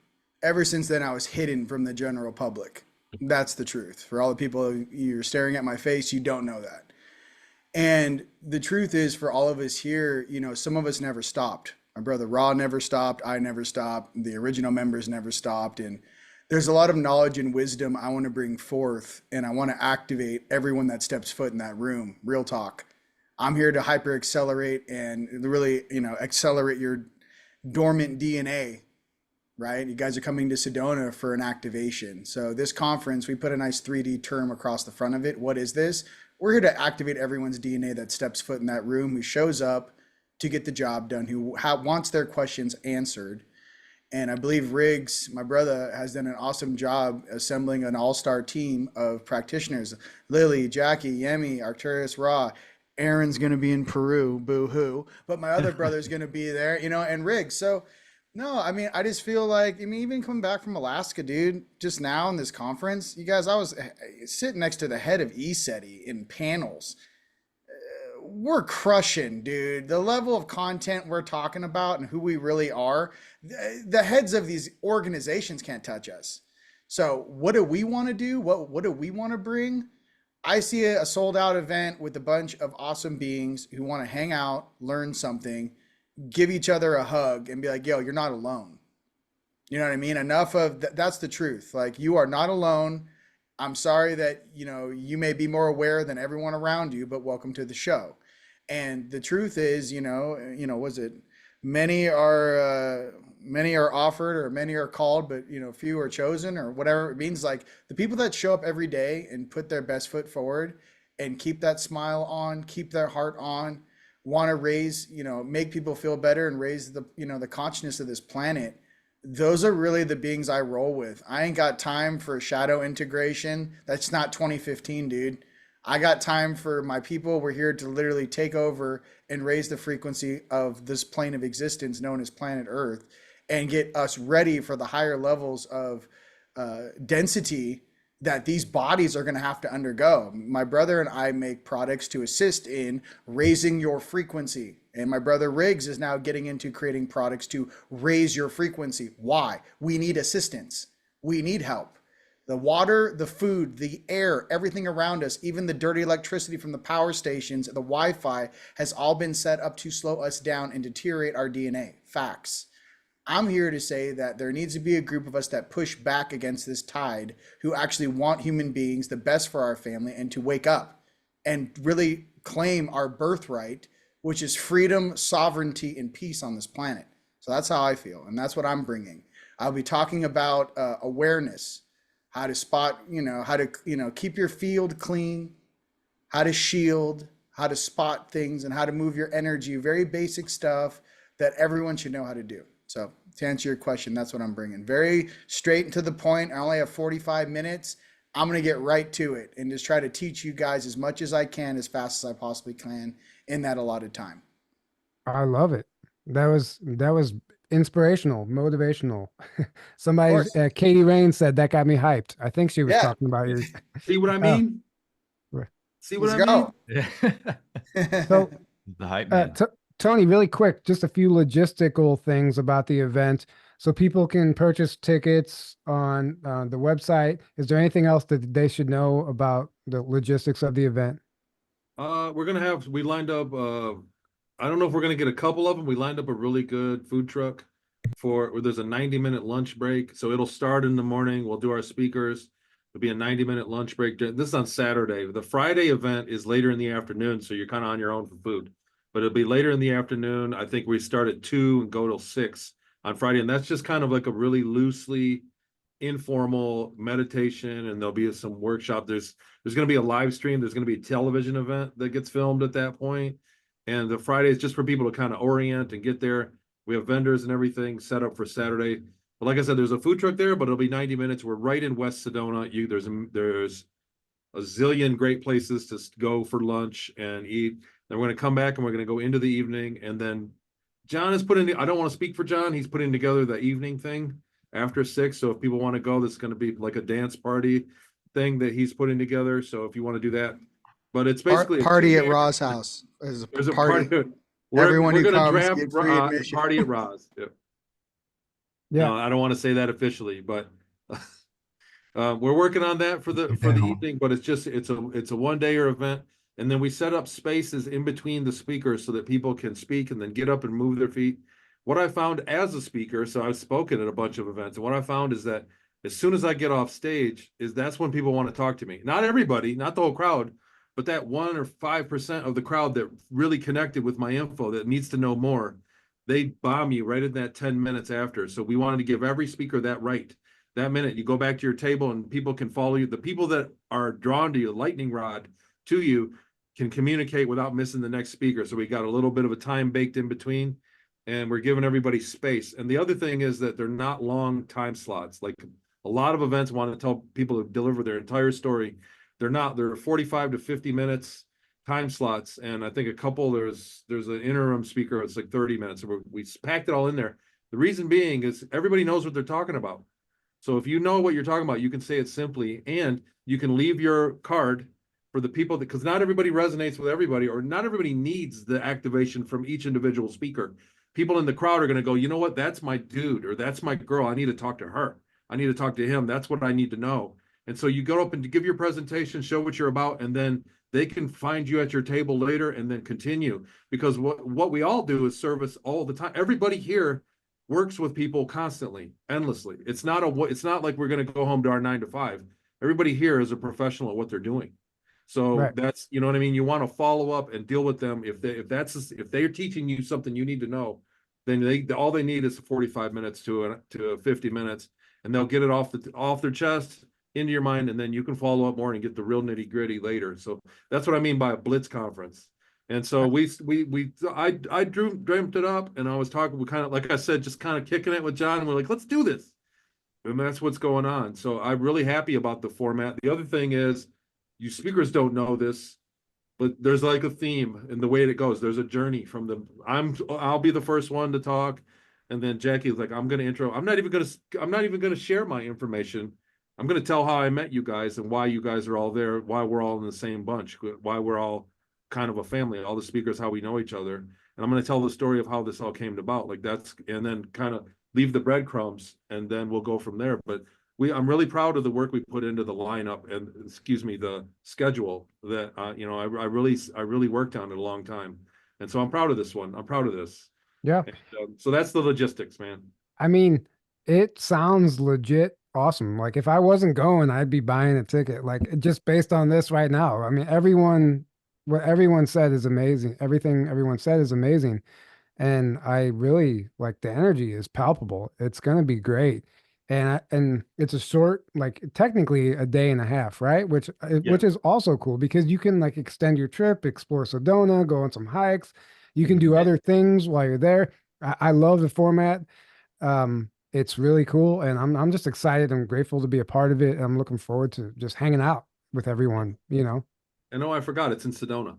Ever since then, I was hidden from the general public. That's the truth. For all the people, you're staring at my face, you don't know that. And the truth is, for all of us here, some of us never stopped. My brother Raw never stopped. I never stopped. The original members never stopped. And there's a lot of knowledge and wisdom I want to bring forth, and I want to activate everyone that steps foot in that room. Real talk. I'm here to hyper accelerate and really, accelerate your dormant DNA, right? You guys are coming to Sedona for an activation. So this conference, we put a nice 3D term across the front of it. What is this? We're here to activate everyone's DNA that steps foot in that room, who shows up to get the job done, who wants their questions answered. And I believe Riggs, my brother, has done an awesome job assembling an all-star team of practitioners. Lily, Jackie, Yemi, Arcturus, Ra. Aaron's going to be in Peru, boo-hoo. But my other brother's going to be there, and Riggs. So, no, I just feel like, even coming back from Alaska, dude, just now in this conference, you guys, I was sitting next to the head of ESETI in panels. We're crushing, dude. The level of content we're talking about and who we really are, the heads of these organizations can't touch us. So what do we want to do? What do we want to bring? I see a sold out event with a bunch of awesome beings who want to hang out, learn something, give each other a hug, and be like, yo, you're not alone. You know what I mean? Enough of that's the truth. Like, you are not alone. I'm sorry that, you may be more aware than everyone around you, but welcome to the show. And the truth is, was it many are offered, or many are called, but few are chosen, or whatever it means. Like, the people that show up every day and put their best foot forward and keep that smile on, keep their heart on, want to raise, make people feel better and raise the consciousness of this planet. Those are really the beings I roll with. I ain't got time for shadow integration. That's not 2015, dude. I got time for my people. We're here to literally take over and raise the frequency of this plane of existence known as planet Earth, and get us ready for the higher levels of density that these bodies are going to have to undergo. My brother and I make products to assist in raising your frequency. And my brother Riggs is now getting into creating products to raise your frequency. Why? We need assistance. We need help. The water, the food, the air, everything around us, even the dirty electricity from the power stations, the Wi-Fi, has all been set up to slow us down and deteriorate our DNA. Facts. I'm here to say that there needs to be a group of us that push back against this tide, who actually want human beings the best for our family, and to wake up and really claim our birthright, which is freedom, sovereignty, and peace on this planet. So that's how I feel, and that's what I'm bringing. I'll be talking about awareness, how to spot, how to, keep your field clean, how to shield, how to spot things, and how to move your energy. Very basic stuff that everyone should know how to do. So to answer your question, that's what I'm bringing. Very straight and to the point. I only have 45 minutes. I'm going to get right to it and just try to teach you guys as much as I can, as fast as I possibly can in that allotted time. I love it. That was inspirational, motivational. Somebody, Katie Rain said that got me hyped. I think she was talking about you. See what I mean? See what I mean? Yeah. So, the hype man. Tony, really quick, just a few logistical things about the event, so people can purchase tickets on the website. Is there anything else that they should know about the logistics of the event? We lined up, I don't know if we're going to get a couple of them. We lined up a really good food truck where there's a 90-minute lunch break. So it'll start in the morning. We'll do our speakers. It'll be a 90-minute lunch break. This is on Saturday. The Friday event is later in the afternoon, so you're kind of on your own for food. But it'll be later in the afternoon. I think we start at 2 and go till 6 on Friday. And that's just kind of like a really loosely informal meditation, and there'll be some workshop. There's going to be a live stream. There's going to be a television event that gets filmed at that point. And the Friday is just for people to kind of orient and get there. We have vendors and everything set up for Saturday. But like I said, there's a food truck there, but it'll be 90 minutes. We're right in West Sedona. There's a zillion great places to go for lunch and eat. Then we're going to come back and we're going to go into the evening. And then John is I don't want to speak for John. He's putting together the evening thing after 6. So if people want to go, this is going to be like a dance party thing that he's putting together. So if you want to do that, but it's basically party at Ra's house. There's a party. Everyone who going to comes draft get free admission. party at Ra's. Yeah. No, I don't want to say that officially, but we're working on that for the evening. But it's a one-dayer event. And then we set up spaces in between the speakers so that people can speak and then get up and move their feet. What I found as a speaker, so I've spoken at a bunch of events, and what I found is that as soon as I get off stage, that's when people want to talk to me. Not everybody, not the whole crowd, but that 1 or 5% of the crowd that really connected with my info, that needs to know more, they bomb you right in that 10 minutes after. So we wanted to give every speaker that right. That minute, you go back to your table and people can follow you. The people that are drawn to you, lightning rod to you, can communicate without missing the next speaker. So we got a little bit of a time baked in between, and we're giving everybody space. And the other thing is that they're not long time slots. Like a lot of events want to tell people to deliver their entire story. They're not. They're 45 to 50 minutes time slots. And I think a couple, there's an interim speaker, it's like 30 minutes. So we packed it all in there. The reason being is everybody knows what they're talking about. So if you know what you're talking about, you can say it simply, and you can leave your card for the people because not everybody resonates with everybody, or not everybody needs the activation from each individual speaker. People in the crowd are going to go, you know what, that's my dude, or that's my girl, I need to talk to her. I need to talk to him. That's what I need to know. And so you go up and give your presentation, show what you're about, and then they can find you at your table later and then continue. Because what we all do is service all the time. Everybody here works with people constantly, endlessly. It's not like we're going to go home to our 9 to 5. Everybody here is a professional at what they're doing. So Right. that's, you know what I mean? You want to follow up and deal with them. If they're teaching you something you need to know, then all they need is 45 minutes to 50 minutes, and they'll get it off their chest into your mind, and then you can follow up more and get the real nitty gritty later. So that's what I mean by a blitz conference. And so I dreamt it up, and I was talking, we kind of, like I said, just kind of kicking it with John, and we're like, let's do this. And that's what's going on. So I'm really happy about the format. The other thing is, you speakers don't know this, but there's like a theme in the way it goes. There's a journey from I'll be the first one to talk, and then Jackie's like, I'm going to intro. I'm not even going to share my information. I'm going to tell how I met you guys and why you guys are all there, why we're all in the same bunch, why we're all kind of a family, all the speakers, how we know each other. And I'm going to tell the story of how this all came about. And then kind of leave the breadcrumbs, and then we'll go from there. But I'm really proud of the work we put into the lineup and, the schedule that, I really worked on it a long time. And so I'm proud of this one. I'm proud of this. Yeah. And, so that's the logistics, man. I mean, it sounds legit awesome. Like if I wasn't going, I'd be buying a ticket. Like just based on this right now. I mean, what everyone said is amazing. Everything everyone said is amazing. And I really like the energy is palpable. It's gonna be great. And it's a short, like technically a day and a half, right? Which is also cool because you can like extend your trip, explore Sedona, go on some hikes. You can do other things while you're there. I love the format. It's really cool, and I'm just excited. I'm grateful to be a part of it. I'm looking forward to just hanging out with everyone, you know. And I forgot, it's in Sedona.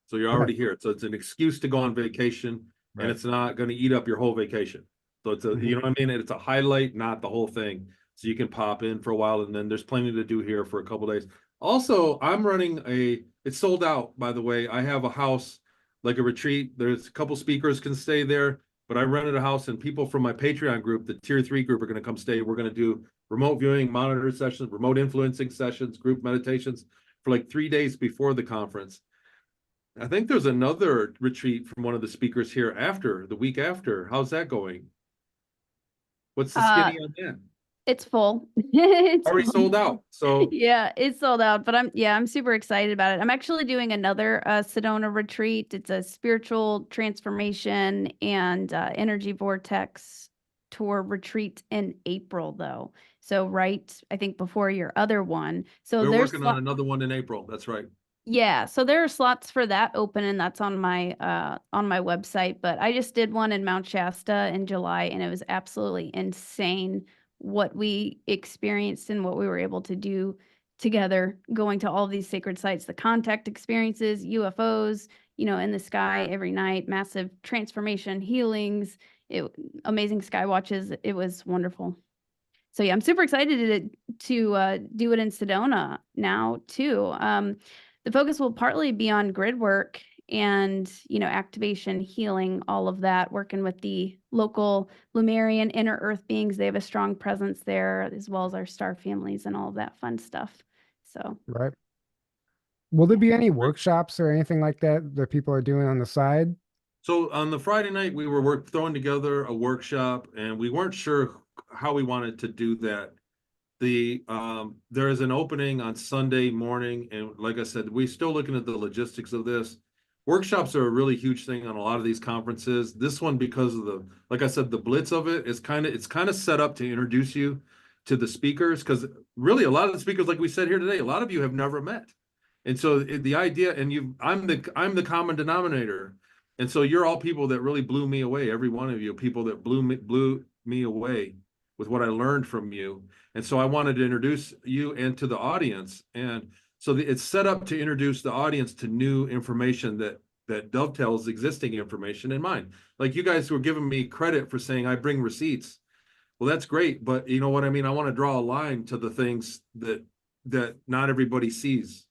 So you're Okay. already here. So it's an excuse to go on vacation, Right. and it's not going to eat up your whole vacation. So it's you know what I mean? It's a highlight, not the whole thing. So you can pop in for a while, and then there's plenty to do here for a couple days. Also, I'm running it's sold out, by the way. I have a house, like a retreat. There's a couple speakers can stay there, but I rented a house, and people from my Patreon group, the tier 3 group, are going to come stay. We're going to do remote viewing, monitor sessions, remote influencing sessions, group meditations for like 3 days before the conference. I think there's another retreat from one of the speakers here the week after. How's that going? What's the skinny on that? It's full. It's Already full. sold out. So Yeah, it's sold out, but I'm super excited about it. I'm actually doing another Sedona retreat. It's a spiritual transformation and energy vortex tour retreat in April, though. So I think before your other one. So we're there's working on another one in April. That's right. yeah, so there are slots for that open, and that's on my website. But I just did one in Mount Shasta in July, and it was absolutely insane what we experienced and what we were able to do together, going to all of these sacred sites, the contact experiences, UFOs, in the sky every night, massive transformation, healings, amazing sky watches. It was wonderful. So yeah, I'm super excited to do it in Sedona now too. The focus will partly be on grid work and, activation, healing, all of that, working with the local Lemurian inner earth beings. They have a strong presence there, as well as our star families and all of that fun stuff. So, Right. Will there be any workshops or anything like that people are doing on the side? So on the Friday night, we were throwing together a workshop, and we weren't sure how we wanted to do that. There is an opening on Sunday morning, and like I said, we're still looking at the logistics of this. Workshops are a really huge thing on a lot of these conferences. This one, because of like I said, the blitz of it is it's kind of set up to introduce you to the speakers, because really a lot of the speakers, like we said here today, a lot of you have never met. And so the idea, and I'm the common denominator. And so you're all people that really blew me away. Every one of you, people that blew me away with what I learned from you. And so I wanted to introduce you and to the audience. And so it's set up to introduce the audience to new information that dovetails existing information in mine. Like you guys were giving me credit for saying I bring receipts. Well, that's great, but you know what I mean? I want to draw a line to the things that not everybody sees.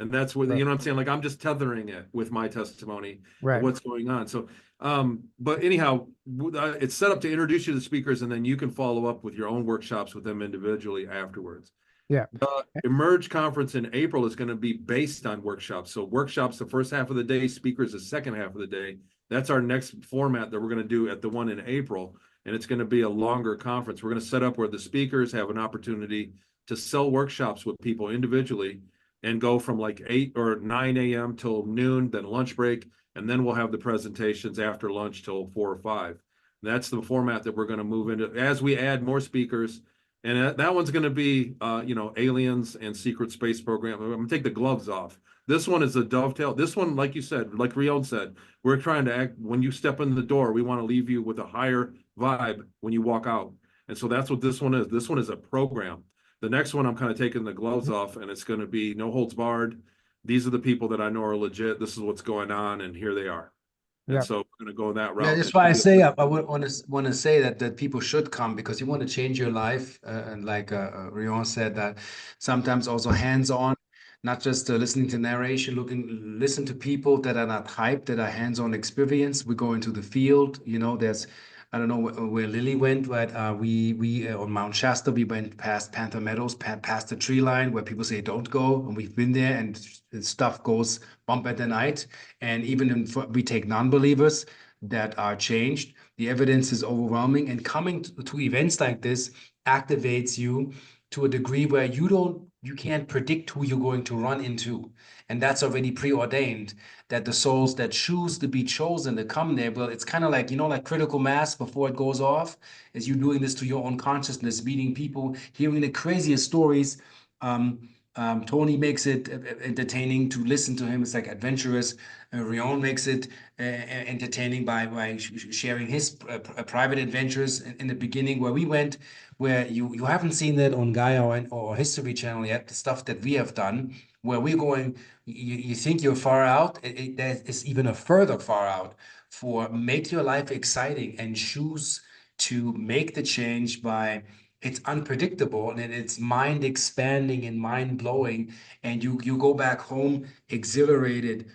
And that's what, Right. you know what I'm saying? Like, I'm just tethering it with my testimony Right. of what's going on. So, but anyhow, it's set up to introduce you to the speakers, and then you can follow up with your own workshops with them individually afterwards. Yeah. The Emerge conference in April is going to be based on workshops. So workshops the first half of the day, speakers the second half of the day. That's our next format that we're going to do at the one in April. And it's going to be a longer conference. We're going to set up where the speakers have an opportunity to sell workshops with people individually and go from like 8 or 9 a.m. till noon, then lunch break. And then we'll have the presentations after lunch till 4 or 5. That's the format that we're going to move into as we add more speakers. And that one's going to be, aliens and secret space program. I'm going to take the gloves off. This one is a dovetail. This one, like you said, like Rion said, we're trying to act, when you step in the door, we want to leave you with a higher vibe when you walk out. And so that's what this one is. This one is a program. The next one, I'm kind of taking the gloves off, and it's going to be no holds barred. These are the people that I know are legit. This is what's going on, and here they are. And Yeah. so we're going to go that route. Yeah, that's why I say I would want to say that people should come, because you want to change your life, and like Rion said, that sometimes also hands-on, not just listening to narration, listen to people that are not hyped, that are hands-on experience. We go into the field. There's, I don't know where Lily went, but we on Mount Shasta, we went past Panther Meadows, past the tree line where people say don't go, and we've been there, and stuff goes bump at the night. And even we take non-believers that are changed. The evidence is overwhelming, and coming to events like this activates you to a degree where you can't predict who you're going to run into. And that's already preordained, that the souls that choose to be chosen to come there, well, it's kind of like, like critical mass before it goes off, is you doing this to your own consciousness, meeting people, hearing the craziest stories. Tony makes it entertaining to listen to him. It's like adventurous. Rion makes it entertaining by sharing his private adventures in the beginning, where we went, where you haven't seen that on Gaia or History Channel yet, the stuff that we have done, where we're going, you think you're far out, there is even a further far out. For make your life exciting and choose to make the change by, it's unpredictable and it's mind expanding and mind blowing, and you go back home exhilarated.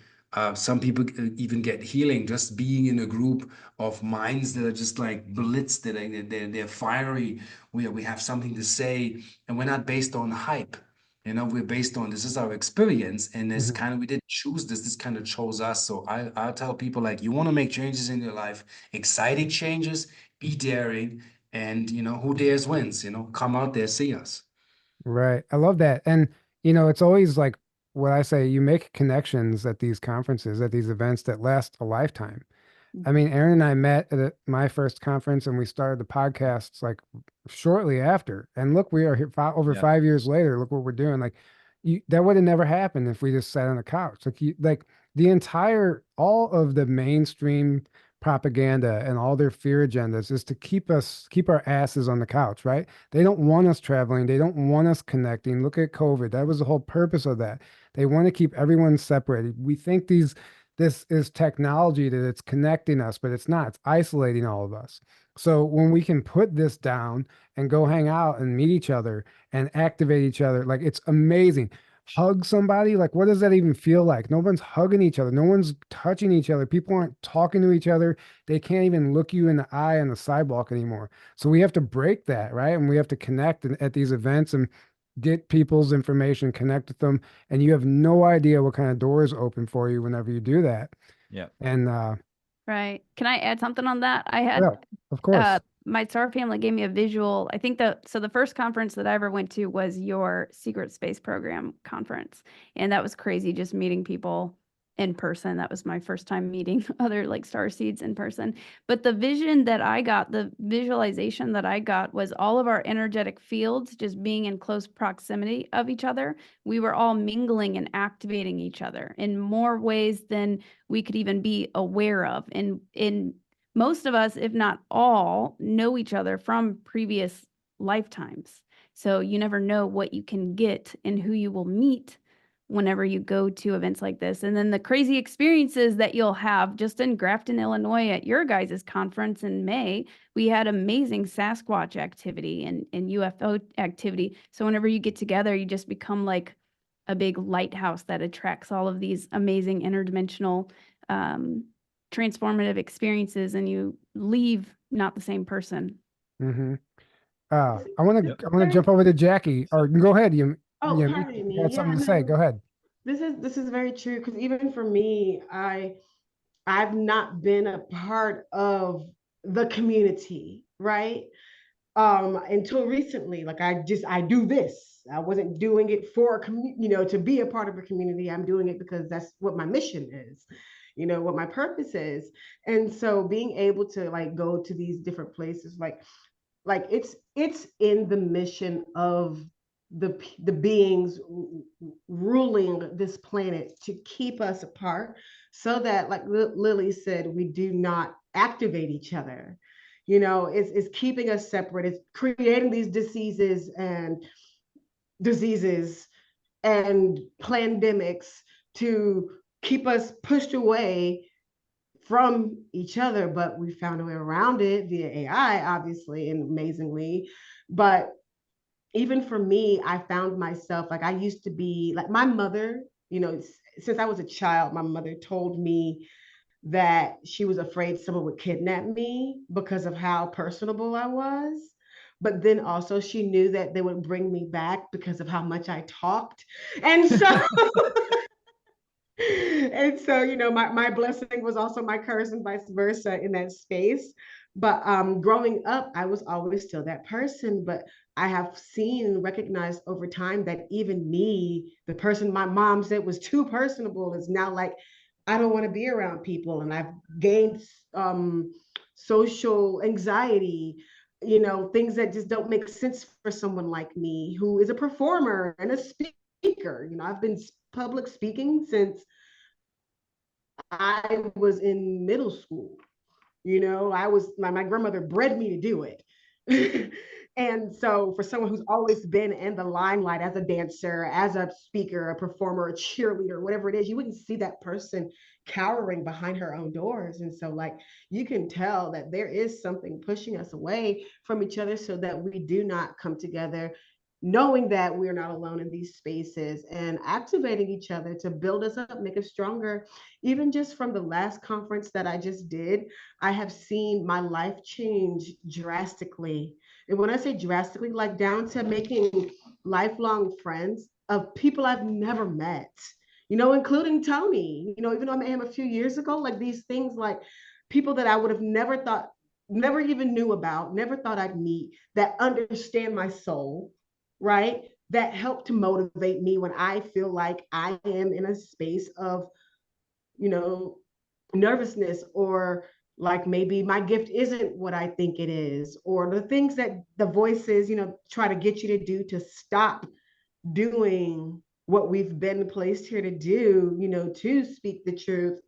Some people even get healing just being in a group of minds that are just like blitzed, that they're fiery. We have something to say, and we're not based on hype. We're based on, this is our experience, and this kind of, we didn't choose this kind of chose us. So I'll tell people, like, you want to make changes in your life, exciting changes, be daring, and who dares wins. Come out there, see us. Right. I love that. And, it's always like what I say, you make connections at these conferences, at these events that last a lifetime. I mean, Aaron and I met at my first conference, and we started the podcasts like shortly after. And look, we are here over Yeah. 5 years later. Look what we're doing. Like, that would have never happened if we just sat on the couch. Like all of the mainstream propaganda and all their fear agendas is to keep our asses on the couch, right? They don't want us traveling. They don't want us connecting. Look at COVID. That was the whole purpose of that. They want to keep everyone separated. We think this is technology that it's connecting us, but it's not. It's isolating all of us. So when we can put this down and go hang out and meet each other and activate each other, like, it's amazing. Hug somebody, like, what does that even feel like? No one's hugging each other. No one's touching each other. People aren't talking to each other. They can't even look you in the eye on the sidewalk anymore. So we have to break that, right? And we have to connect at these events and get people's information, connect with them, and you have no idea what kind of doors open for you whenever you do that. Yeah. And Right. Can I add something on that? I had yeah, of course. my star family gave me a visual. I think the first conference that I ever went to was your Secret Space Program conference. And that was crazy, just meeting people in person. That was my first time meeting other like star seeds in person. But the vision that I got, the visualization that I got, was all of our energetic fields just being in close proximity of each other. We were all mingling and activating each other in more ways than we could even be aware of. And in most of us, if not all, know each other from previous lifetimes. So you never know what you can get and who you will meet whenever you go to events like this. And then the crazy experiences that you'll have just in Grafton, Illinois at your guys' conference in May. We had amazing Sasquatch activity and UFO activity. So whenever you get together, you just become like a big lighthouse that attracts all of these amazing interdimensional transformative experiences, and you leave not the same person. Mm-hmm. I want Yep. to jump over to Jackie, or go ahead. You Pardon you me. had Yeah, something to say. no, Go ahead. this is very true, because even for me, I've not been a part of the community, right? Until recently. Like I do this. I wasn't doing it for to be a part of a community. I'm doing it because that's what my mission is, what my purpose is. And so being able to like go to these different places, like it's in the mission of the beings ruling this planet to keep us apart, so that, like Lily said, we do not activate each other. It's keeping us separate. It's creating these diseases and pandemics to keep us pushed away from each other. But we found a way around it via AI, obviously, and amazingly. But even for me, I found myself, like, I used to be like, my mother, since I was a child, my mother told me that she was afraid someone would kidnap me because of how personable I was. But then also she knew that they would bring me back because of how much I talked. And so and so, my blessing was also my curse, and vice versa in that space. But growing up, I was always still that person. But I have seen and recognized over time that even me, the person my mom said was too personable, is now like, I don't want to be around people. And I've gained social anxiety, things that just don't make sense for someone like me, who is a performer and a speaker. I've been public speaking since I was in middle school. My grandmother bred me to do it. And so for someone who's always been in the limelight as a dancer, as a speaker, a performer, a cheerleader, whatever it is, you wouldn't see that person cowering behind her own doors. And so, like, you can tell that there is something pushing us away from each other, so that we do not come together, knowing that we're not alone in these spaces, and activating each other to build us up, make us stronger. Even just from the last conference that I just did, I have seen my life change drastically. And when I say drastically, like down to making lifelong friends of people I've never met, including Tony, even though I met him a few years ago. Like, these things, like people that I would have never thought, never even knew about, never thought I'd meet, that understand my soul, right? That help to motivate me when I feel like I am in a space of, nervousness, or like maybe my gift isn't what I think it is, or the things that the voices, try to get you to do, to stop doing what we've been placed here to do, to speak the truth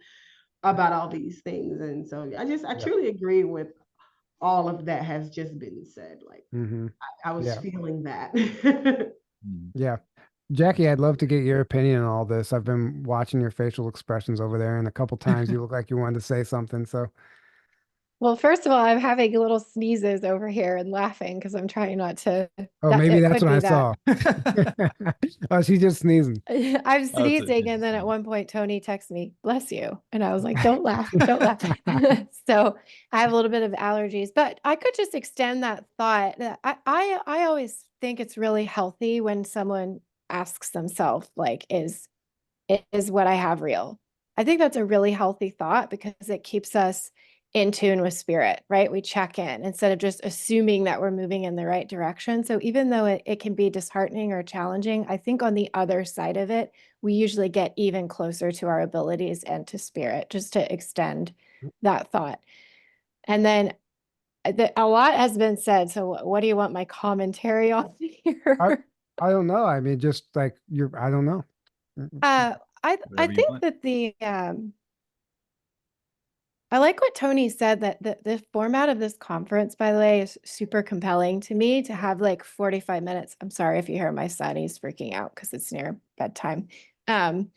about all these things. And so I truly agree with all of that has just been said. Like, Mm-hmm. I was Yeah. feeling that. Yeah. Jackie, I'd love to get your opinion on all this. I've been watching your facial expressions over there, and a couple times you look like you wanted to say something. So, Well, first of all, I'm having little sneezes over here and laughing because I'm trying not to. oh, That maybe it that's could what be I that. saw. Oh, she's just sneezing. I'm sneezing, and then at one point Tony texts me, "Bless you," and I was like, "Don't laugh, don't laugh." So I have a little bit of allergies, but I could just extend that thought. That I always think it's really healthy when someone asks themselves, like, "Is what I have real?" I think that's a really healthy thought because it keeps us in tune with spirit, right? We check in instead of just assuming that we're moving in the right direction. So even though it can be disheartening or challenging, I think on the other side of it, we usually get even closer to our abilities and to spirit, just to extend that thought. And then a lot has been said. So what do you want my commentary on here? I don't know. I mean, just like I don't know. I Whatever you think want. that I like what Tony said, that the format of this conference, by the way, is super compelling to me, to have like 45 minutes. I'm sorry if you hear my son, he's freaking out because it's near bedtime. To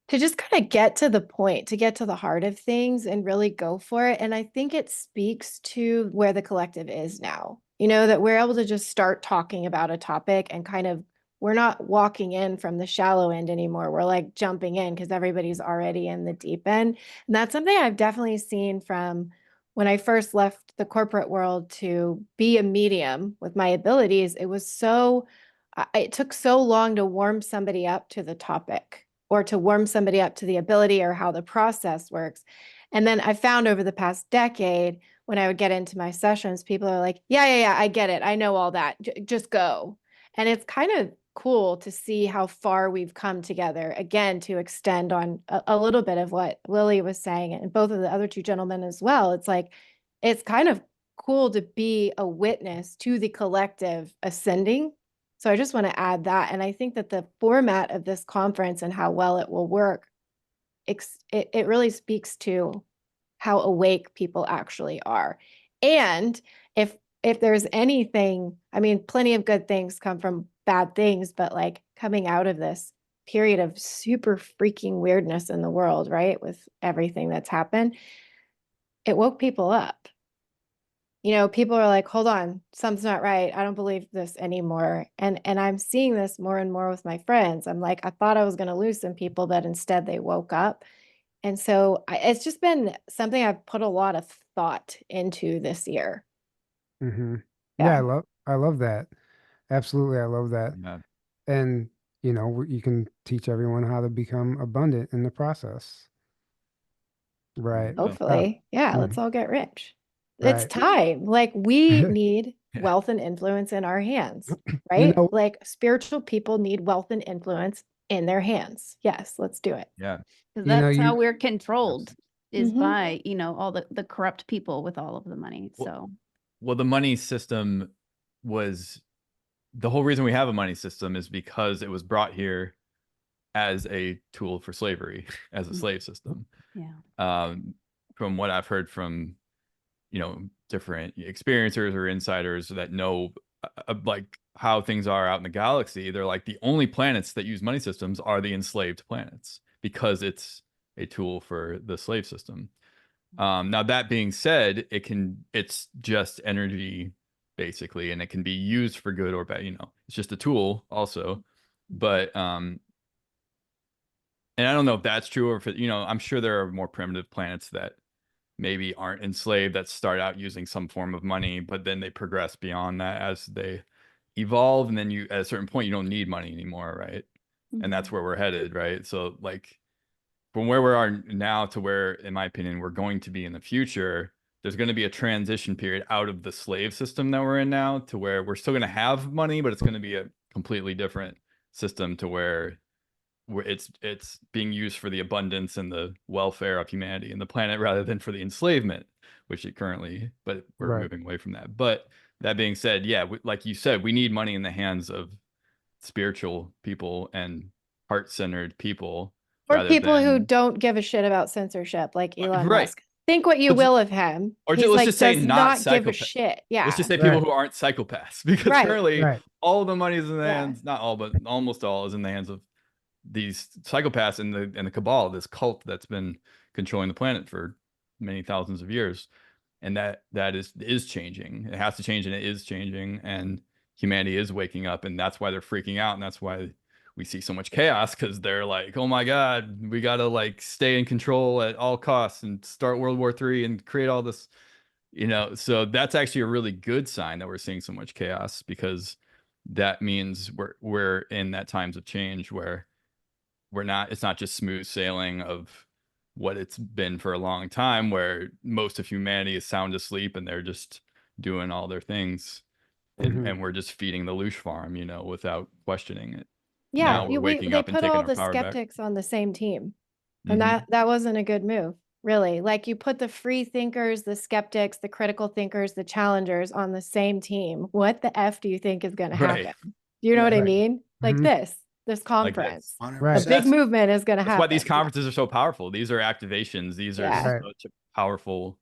just kind of get to the point, to get to the heart of things and really go for it. And I think it speaks to where the collective is now, that we're able to just start talking about a topic and kind of we're not walking in from the shallow end anymore. We're like jumping in because everybody's already in the deep end. And that's something I've definitely seen from when I first left the corporate world to be a medium with my abilities. It took so long to warm somebody up to the topic or to warm somebody up to the ability or how the process works. And then I found over the past decade, when I would get into my sessions, people are like, yeah, I get it. I know all that. Just go. And it's kind of cool to see how far we've come together, again, to extend on a little bit of what Lily was saying, and both of the other two gentlemen as well. It's like, it's kind of cool to be a witness to the collective ascending. So I just want to add that. And I think that the format of this conference and how well it will work, it really speaks to how awake people actually are. And if there's anything, I mean, plenty of good things come from bad things, but like coming out of this period of super freaking weirdness in the world, right? With everything that's happened, it woke people up. People are like, hold on, something's not right. I don't believe this anymore. And I'm seeing this more and more with my friends. I'm like, I thought I was going to lose some people, but instead they woke up. And so it's just been something I've put a lot of thought into this year. Mm-hmm. Yeah. Yeah, I love that. Absolutely, I love that. Yeah. And you can teach everyone how to become abundant in the process. Right. Oh, Hopefully. Yeah, Mhm. let's all get rich. It's Right. time. Like we need Yeah. wealth and influence in our hands, You right? know, Like spiritual people need wealth and influence in their hands. Yes, let's do it. yeah. Because You know, that's how you we're controlled, is Mhm. by, all the corrupt people with all of the money. So Well, the money system was the whole reason we have a money system is because it was brought here as a tool for slavery, as a slave system. yeah. From what I've heard from, different experiencers or insiders that know like how things are out in the galaxy, they're like the only planets that use money systems are the enslaved planets because it's a tool for the slave system. Now that being said, it's just energy basically, and it can be used for good or bad. It's just a tool also. But and I don't know if that's true or if I'm sure there are more primitive planets that maybe aren't enslaved that start out using some form of money, but then they progress beyond that as they evolve, and then at a certain point you don't need money anymore, right? And that's where we're headed, right? So like from where we are now to where, in my opinion, we're going to be in the future, there's going to be a transition period out of the slave system that we're in now to where we're still going to have money, but it's going to be a completely different system to where it's being used for the abundance and the welfare of humanity and the planet rather than for the enslavement, which it currently, but we're Right. moving away from that. But that being said, yeah, like you said, we need money in the hands of spiritual people and heart-centered people Or rather people who than don't give a shit about censorship, like Elon right. Musk. Think what you will of him. Or He's let's like, just say does not not give a psychopath. shit. Let's just Yeah. say people Right. who aren't psychopaths, because Right. currently Right. all the money is in the Yeah. hands, not all, but almost all is in the hands of these psychopaths and the cabal, this cult that's been controlling the planet for many thousands of years. And that is changing. It has to change, and it is changing, and humanity is waking up, and that's why they're freaking out, and that's why we see so much chaos, because they're like, oh my god, we gotta like stay in control at all costs and start World War III and create all this, so that's actually a really good sign that we're seeing so much chaos, because that means we're in that times of change where it's not just smooth sailing of what it's been for a long time, where most of humanity is sound asleep and they're just doing all their things, Mhm. and we're just feeding the loosh farm, without questioning it. Yeah. Now we're waking They up and put taking all our the power back. skeptics on the same team. And Mhm. that wasn't a good move, really. Like you put the free thinkers, the skeptics, the critical thinkers, the challengers on the same team. What the F do you think is going to Right. happen? Do you know what I Right. mean? Like Mhm. this Like conference. this. A Right. big movement is going to That's why happen. these conferences are so powerful. These are activations. These are Yeah. Right. such a powerful,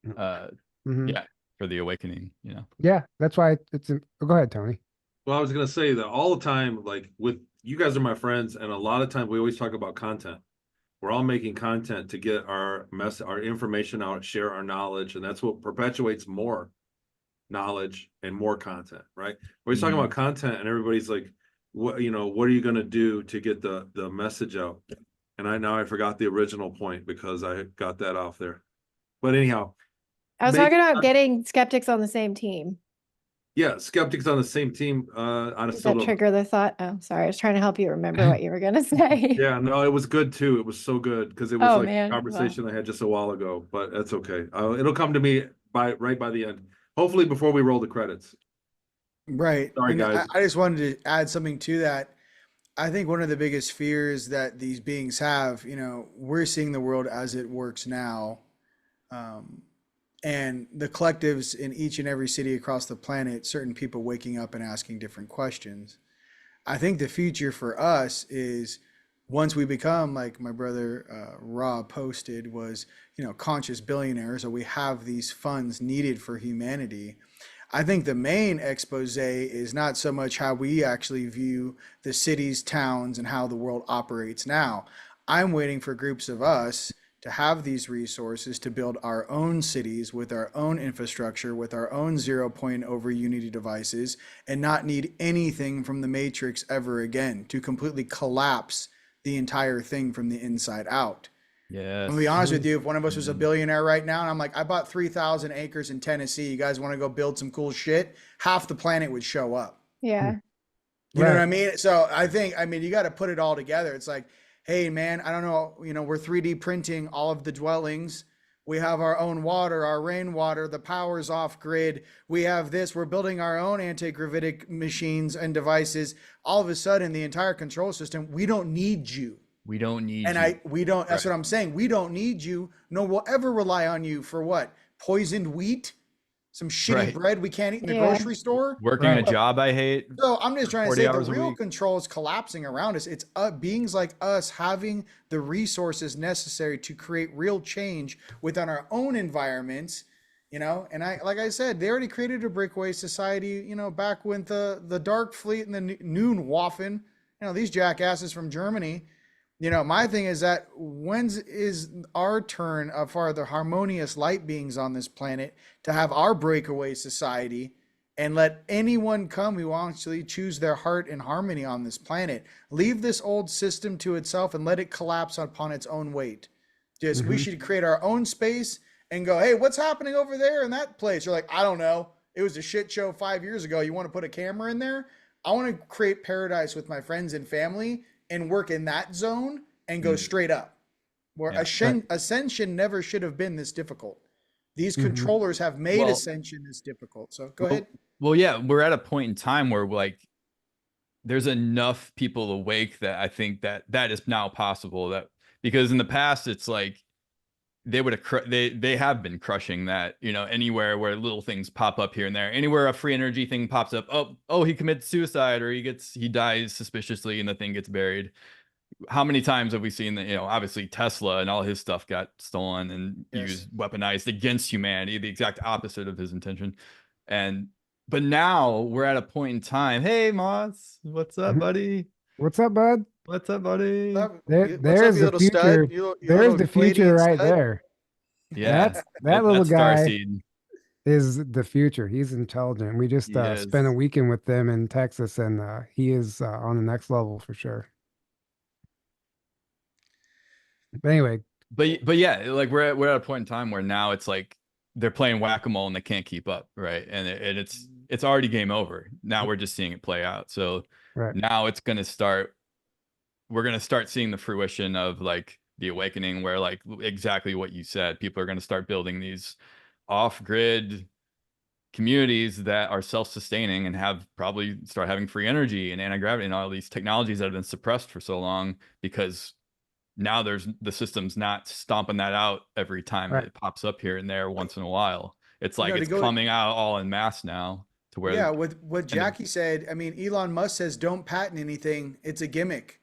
Mhm. yeah, for the awakening, Yeah, that's why go ahead, Tony. Well, I was gonna say that all the time, like with you guys are my friends, and a lot of times we always talk about content. We're all making content to get our information out, share our knowledge, and that's what perpetuates more knowledge and more content, right? We're always talking about content, and everybody's like, what are you going to do to get the message out? And I forgot the original point because I got that off there. But anyhow, I was talking about getting skeptics on the same team. yeah, skeptics on the same team. On a Does that trigger the thought? Oh, sorry. I was trying to help you remember what you were going to say. Yeah, no, it was good too. It was so good because it was Oh, like man. a conversation I had just a while ago. But that's okay. It'll come to me right by the end. Hopefully before we roll the credits. Right. Sorry, And guys. I just wanted to add something to that. I think one of the biggest fears that these beings have, we're seeing the world as it works now. Um, and the collectives in each and every city across the planet, certain people waking up and asking different questions. I think the future for us is once we become, like my brother Rob posted, was, conscious billionaires, or we have these funds needed for humanity. I think the main expose is not so much how we actually view the cities, towns, and how the world operates now. I'm waiting for groups of us to have these resources to build our own cities with our own infrastructure, with our own 0 over Unity devices, and not need anything from the Matrix ever again to completely collapse the entire thing from the inside out. Yes. I'm gonna be honest with you, if one of us was a billionaire right now, and I'm like, I bought 3,000 acres in Tennessee, you guys want to go build some cool shit? Half the planet would show up. Yeah. You know what I mean? So I think, you got to put it all together. It's like, hey, man, I don't know, we're 3D printing all of the dwellings. We have our own water, our rainwater, the power's off grid. We have this, we're building our own anti-gravitic machines and devices. All of a sudden, the entire control system, we don't need you. We don't need and you. we don't, that's what I'm saying. We don't need you. No, we'll ever rely on you for what? Poisoned wheat? Some shitty bread we can't eat in the grocery store? Working a job I hate. So I'm just trying to say the real week. control is collapsing around us. It's beings like us having the resources necessary to create real change within our own environments, and like I said, they already created a breakaway society, back when the Dark Fleet and the Noon Waffen, these jackasses from Germany. My thing is that when is our turn of our the harmonious light beings on this planet to have our breakaway society and let anyone come who actually choose their heart and harmony on this planet? Leave this old system to itself and let it collapse upon its own weight. We should create our own space and go, hey, what's happening over there in that place? You're like, I don't know. It was a shit show 5 years ago. You want to put a camera in there? I want to create paradise with my friends and family and work in that zone and go straight up, where ascension never should have been this difficult. These controllers have made ascension this difficult. So go ahead. Well, yeah, we're at a point in time where there's enough people awake that I think that is now possible, because in the past it's like they would have they have been crushing that, anywhere where little things pop up here and there, anywhere a free energy thing pops up, oh he commits suicide or he dies suspiciously and the thing gets buried. How many times have we seen that, obviously Tesla and all his stuff got stolen and used, weaponized against humanity, the exact opposite of his intention. But now we're at a point in time. Hey, Moss, what's up, buddy? What's up, bud? What's up, buddy? There's the future. There's the future right there. Yeah, that little guy Starseed is the future. He's intelligent. We just spent a weekend with them in Texas, and he is on the next level for sure. But anyway, but yeah, like we're at a point in time where now it's like they're playing whack-a-mole and they can't keep up, right? And it's already game over. Now we're just seeing it play out. So now it's gonna start. We're gonna start seeing the fruition of like the awakening, where like exactly what you said, people are gonna start building these off-grid communities that are self-sustaining and probably start having free energy and anti-gravity and all these technologies that have been suppressed for so long, because now the system's not stomping that out every time it pops up here and there once in a while. It's like it's coming out all en masse now to where with what Jackie said, Elon Musk says don't patent anything, it's a gimmick.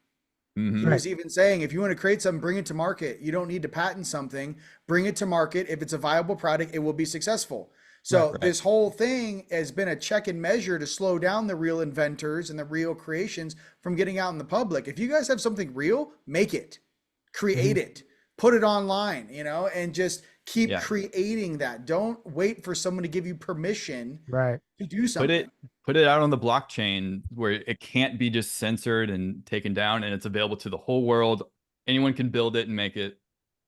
He was even saying, if you want to create something, bring it to market. You don't need to patent something, bring it to market. If it's a viable product, it will be successful. So this whole thing has been a check and measure to slow down the real inventors and the real creations from getting out in the public. If you guys have something real, make it. Create it, put it online, and just keep Yeah. creating that. Don't wait for someone to give you permission Right. to do something. Put it out on the blockchain where it can't be just censored and taken down, and it's available to the whole world. Anyone can build it and make it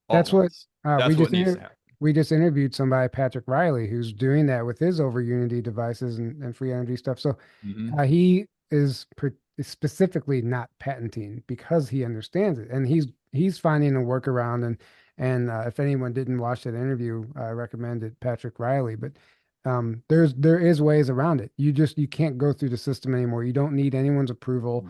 all at That's what once. That's what needs to happen. we just interviewed somebody, Patrick Riley, who's doing that with his over Unity devices and free energy stuff. So Mhm. he is specifically not patenting because he understands it, and he's finding a workaround. And if anyone didn't watch that interview, I recommend it, Patrick Riley. But there is ways around it. You can't go through the system anymore. You don't need anyone's approval.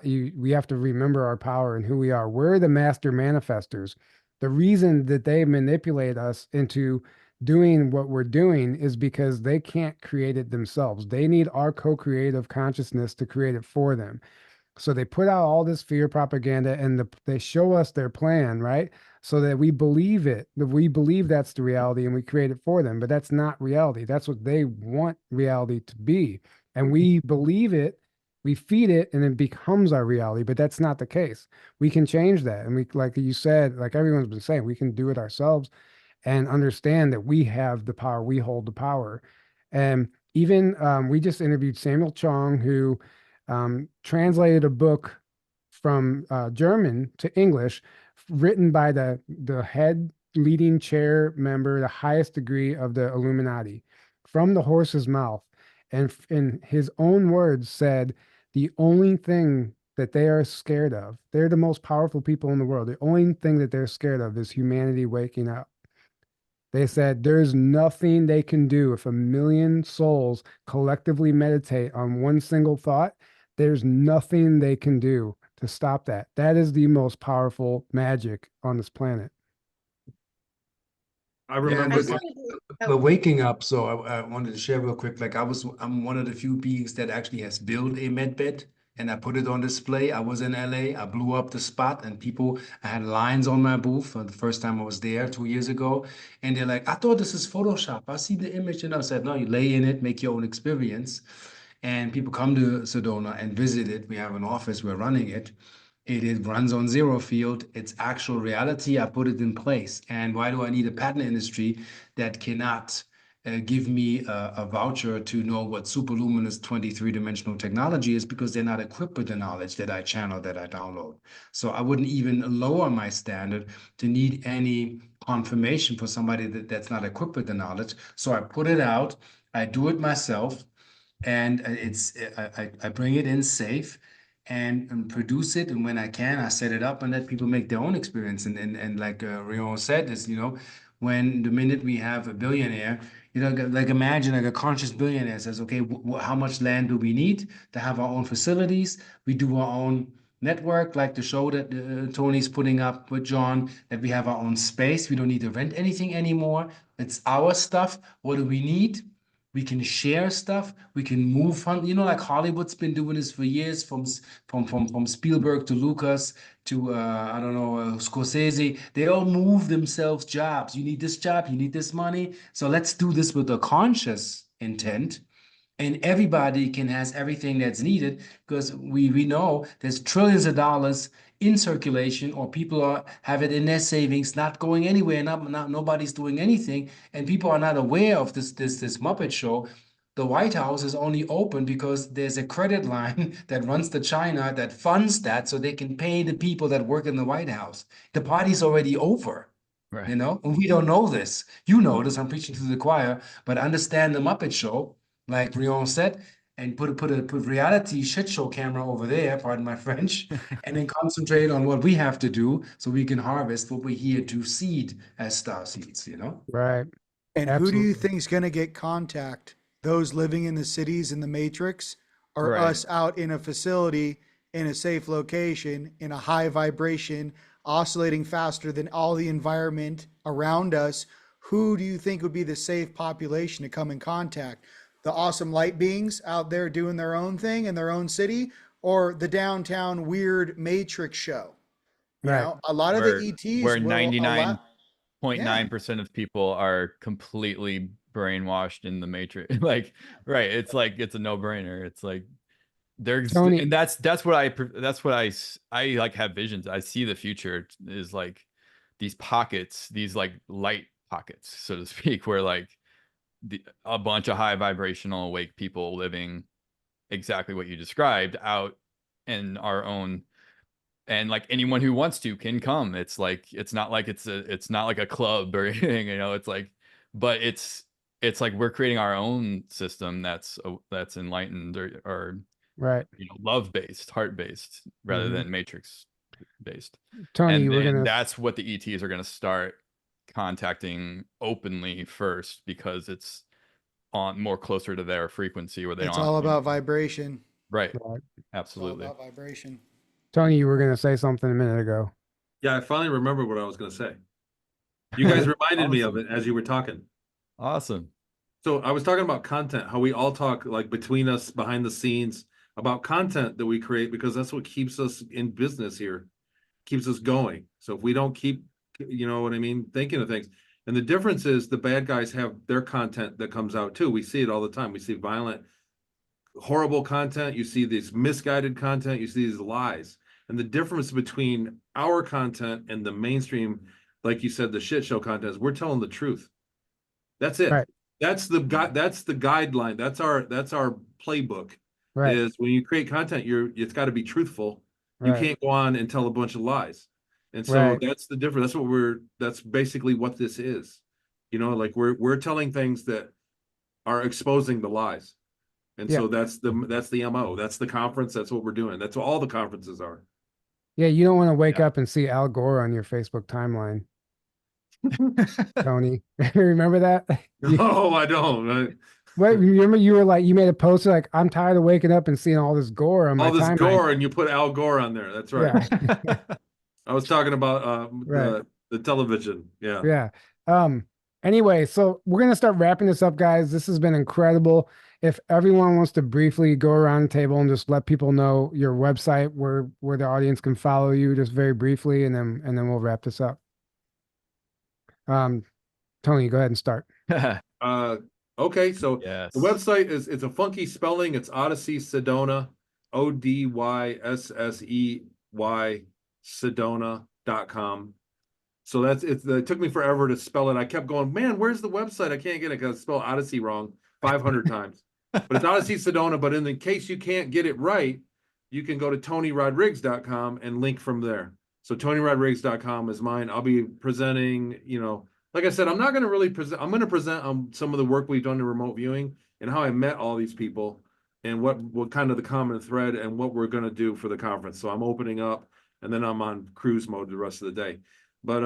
We have to remember our power and who we are. We're the master manifestors. The reason that they manipulate us into doing what we're doing is because they can't create it themselves. They need our co-creative consciousness to create it for them. So they put out all this fear propaganda and they show us their plan, right? So that we believe it, that we believe that's the reality and we create it for them. But that's not reality. That's what they want reality to be. And we believe it, we feed it, and it becomes our reality. But that's not the case. We can change that. And we, like you said, like everyone's been saying, we can do it ourselves and understand that we have the power, we hold the power. And even we just interviewed Samuel Chong, who translated a book from German to English, written by the head leading chair member, the highest degree of the Illuminati, from the horse's mouth. And in his own words said, the only thing that they are scared of, they're the most powerful people in the world. The only thing that they're scared of is humanity waking up. They said there's nothing they can do if 1,000,000 souls collectively meditate on one single thought. There's nothing they can do to stop that. That is the most powerful magic on this planet. I remember we're waking up, so I wanted to share real quick. Like I'm one of the few beings that actually has built a med bed, and I put it on display. I was in LA, I blew up the spot, and I had lines on my booth for the first time I was there 2 years ago, and they're like, "I thought this is Photoshop. I see the image," and I said, "No, you lay in it, make your own experience." And people come to Sedona and visit it. We have an office, we're running it. It runs on zero field. It's actual reality. I put it in place. And why do I need a patent industry that cannot give me a voucher to know what superluminous 23-dimensional technology is, because they're not equipped with the knowledge that I channel, that I download. So I wouldn't even lower my standard to need any confirmation for somebody that's not equipped with the knowledge. So I put it out. I do it myself, and I bring it in safe and produce it. And when I can, I set it up and let people make their own experience. And like Rion said, is, when the minute we have a billionaire, like imagine like a conscious billionaire says, okay, how much land do we need to have our own facilities? We do our own network, like the show that Tony's putting up with John, that we have our own space. We don't need to rent anything anymore. It's our stuff. What do we need? We can share stuff. We can move fun. Like Hollywood's been doing this for years, from Spielberg to Lucas to I don't know, Scorsese. They all move themselves jobs. You need this job. You need this money. So let's do this with a conscious intent, and everybody can has everything that's needed, because we know there's trillions of dollars in circulation, or people have it in their savings, not going anywhere, not nobody's doing anything, and people are not aware of this Muppet show. The White House is only open because there's a credit line that runs to China that funds that, so they can pay the people that work in the White House. The party's already over. Right. And we don't know this. You know this. I'm preaching to the choir, but understand the Muppet Show, like Rion said, and put reality shit show camera over there, pardon my French, and then concentrate on what we have to do so we can harvest what we're here to seed as star seeds, Right. And who do you Absolutely. think is going to get contact? Those living in the cities in the Matrix, or Right. us out in a facility in a safe location in a high vibration, oscillating faster than all the environment around us? Who do you think would be the safe population to come in contact? The awesome light beings out there doing their own thing in their own city, or the downtown weird Matrix show? Right. A lot of Where the ETs where will allow. 99.9% of people are completely brainwashed in the Matrix. Like, right? It's like it's a no-brainer. It's like Tony, and that's what I like have visions. I see the future is like these pockets, these like light pockets, so to speak, where like a bunch of high vibrational awake people living exactly what you described out in our own, and like anyone who wants to can come. It's like it's not like it's not like a club or anything, you know. It's like, but it's like we're creating our own system that's enlightened or Right. you know, love based, heart based, rather Mhm. than matrix based. Tony, you And were then gonna. that's what the ETs are going to start contacting openly first, because it's on more closer to their frequency, where they It's don't all about vibration. right. Right. It's all Absolutely. about vibration. Tony, you were gonna say something a minute ago. Yeah, I finally remembered what I was going to say. You guys reminded me of Awesome. it as you were talking. Awesome. So I was talking about content, how we all talk like between us behind the scenes about content that we create, because that's what keeps us in business here, keeps us going. So if we don't keep, you know what I mean, thinking of things. And the difference is the bad guys have their content that comes out too. We see it all the time. We see violent, horrible content. You see these misguided content. You see these lies. And the difference between our content and the mainstream, like you said, the shit show content, is we're telling the truth. That's it. Right. That's the guideline. That's our playbook. Right. Is when you create content, it's got to be truthful. You Right. can't go on and tell a bunch of lies. And so Right. that's the difference. That's basically what this is. You know, like we're telling things that are exposing the lies. And Yeah. so that's the MO. That's the conference. That's what we're doing. That's what all the conferences are. Yeah, you don't want to wake Yeah. up and see Al Gore on your Facebook timeline, Tony. Remember that? No, I don't. Wait, remember you were like you made a post like I'm tired of waking up and seeing all this gore on my All this timeline. gore, and you put Al Gore on there. That's right. Yeah. I was talking about Right. the television. Yeah. Yeah. Anyway, so we're gonna start wrapping this up, guys. This has been incredible. If everyone wants to briefly go around the table and just let people know your website where the audience can follow you, just very briefly, and then we'll wrap this up. Tony, go ahead and start. Okay, so Yes. the website it's a funky spelling. It's Odyssey Sedona, Odyssey Sedona.com. So it took me forever to spell it. I kept going, man, where's the website? I can't get it because I spelled Odyssey wrong 500 times. But it's Odyssey Sedona. But in the case you can't get it right, you can go to TonyRodrigues.com and link from there. So TonyRodrigues.com is mine. I'll be presenting, you know, like I said, I'm not going to really present. I'm going to present on some of the work we've done in remote viewing and how I met all these people and what kind of the common thread and what we're going to do for the conference. So I'm opening up, and then I'm on cruise mode the rest of the day. But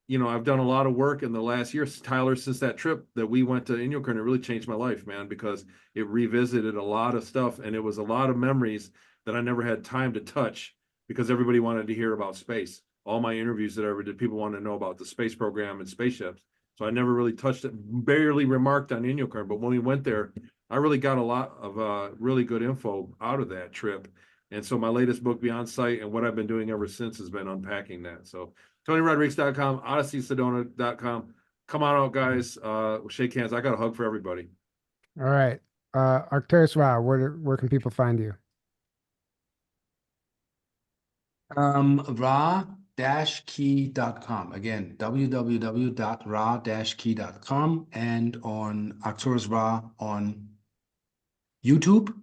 you know, I've done a lot of work in the last year, Tyler, since that trip that we went to Inyokern. It really changed my life, man, because it revisited a lot of stuff, and it was a lot of memories that I never had time to touch because everybody wanted to hear about space. All my interviews that I ever did, people wanted to know about the space program and spaceships. So I never really touched it, barely remarked on Inyokern. But when we went there, I really got a lot of really good info out of that trip. And so my latest book, Beyond Sight, and what I've been doing ever since has been unpacking that. So TonyRodrigues.com, OdysseySedona.com. Come on out, guys. Shake hands. I got a hug for everybody. All right. Arcturus Ra, where can people find you? Ra-key.com. Again, www.ra-key.com, and on Arcturus Ra on YouTube.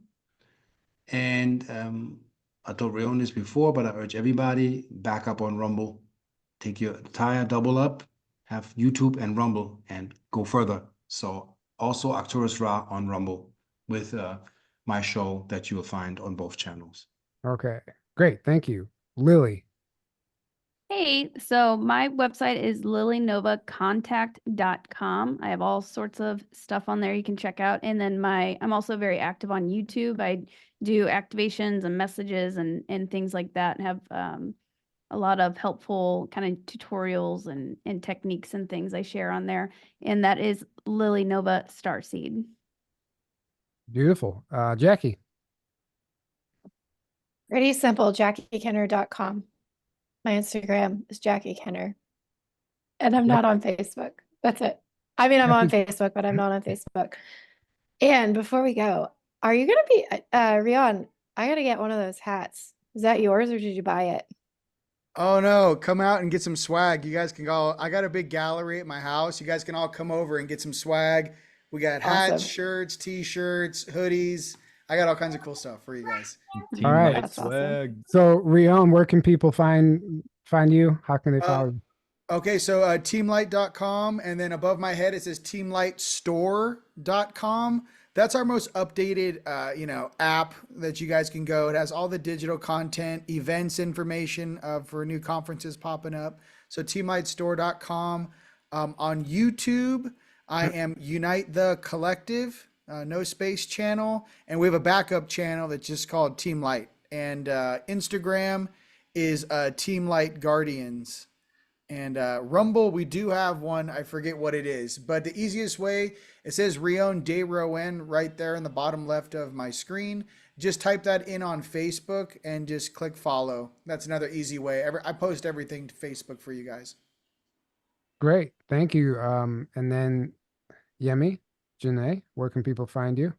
And I told Rayon this before, but I urge everybody back up on Rumble. Take your tire, double up, have YouTube and Rumble, and go further. So also Arcturus Ra on Rumble with my show that you will find on both channels. Okay, great. Thank you. Lily. Hey, so my website is lilynovacontact.com. I have all sorts of stuff on there you can check out. And then I'm also very active on YouTube. I do activations and messages and things like that, and have a lot of helpful kind of tutorials and techniques and things I share on there. And that is Lily Nova Starseed. Beautiful. Jackie. Pretty simple, JackieKenner.com. My Instagram is Jackie Kenner. And I'm not on Facebook. That's it. I mean, I'm on Facebook, but I'm not on Facebook. And before we go, are you going to be, Rion, I got to get one of those hats. Is that yours or did you buy it? Oh no, come out and get some swag. You guys can go. I got a big gallery at my house. You guys can all come over and get some swag. We got hats, Awesome. shirts, t-shirts, hoodies. I got all kinds of cool stuff for you guys. Team All right. Light That's awesome. swag. So Rion, where can people find you? How can they Uh, follow you? Okay, so teamlight.com, and then above my head it says teamlightstore.com. That's our most updated app that you guys can go. It has all the digital content, events information for new conferences popping up. So teamlightstore.com. On YouTube, I am Unite the Collective, no space channel, and we have a backup channel that's just called Team Light. And Instagram is Team Light Guardians. And Rumble, we do have one. I forget what it is, but the easiest way, it says Rion de Rouen right there in the bottom left of my screen. Just type that in on Facebook and just click follow. That's another easy way. I post everything to Facebook for you guys. Great. Thank you. And then Yemi, Janae, where can people find you?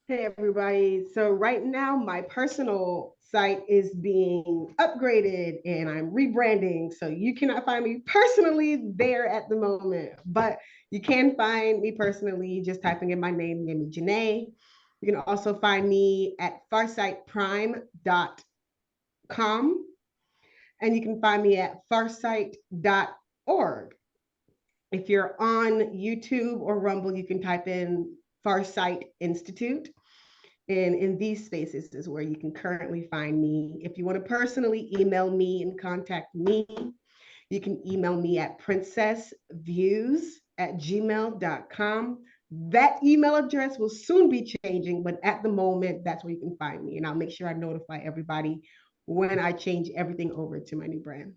Hey everybody. So right now my personal site is being upgraded and I'm rebranding. So you cannot find me personally there at the moment, but you can find me personally just typing in my name, Yemi Janae. You can also find me at farsightprime.com and you can find me at farsight.org. If you're on YouTube or Rumble, you can type in Farsight Institute. And in these spaces is where you can currently find me. If you want to personally email me and contact me, you can email me at princessviews@gmail.com. That email address will soon be changing, but at the moment, that's where you can find me. And I'll make sure I notify everybody when I change everything over to my new brand.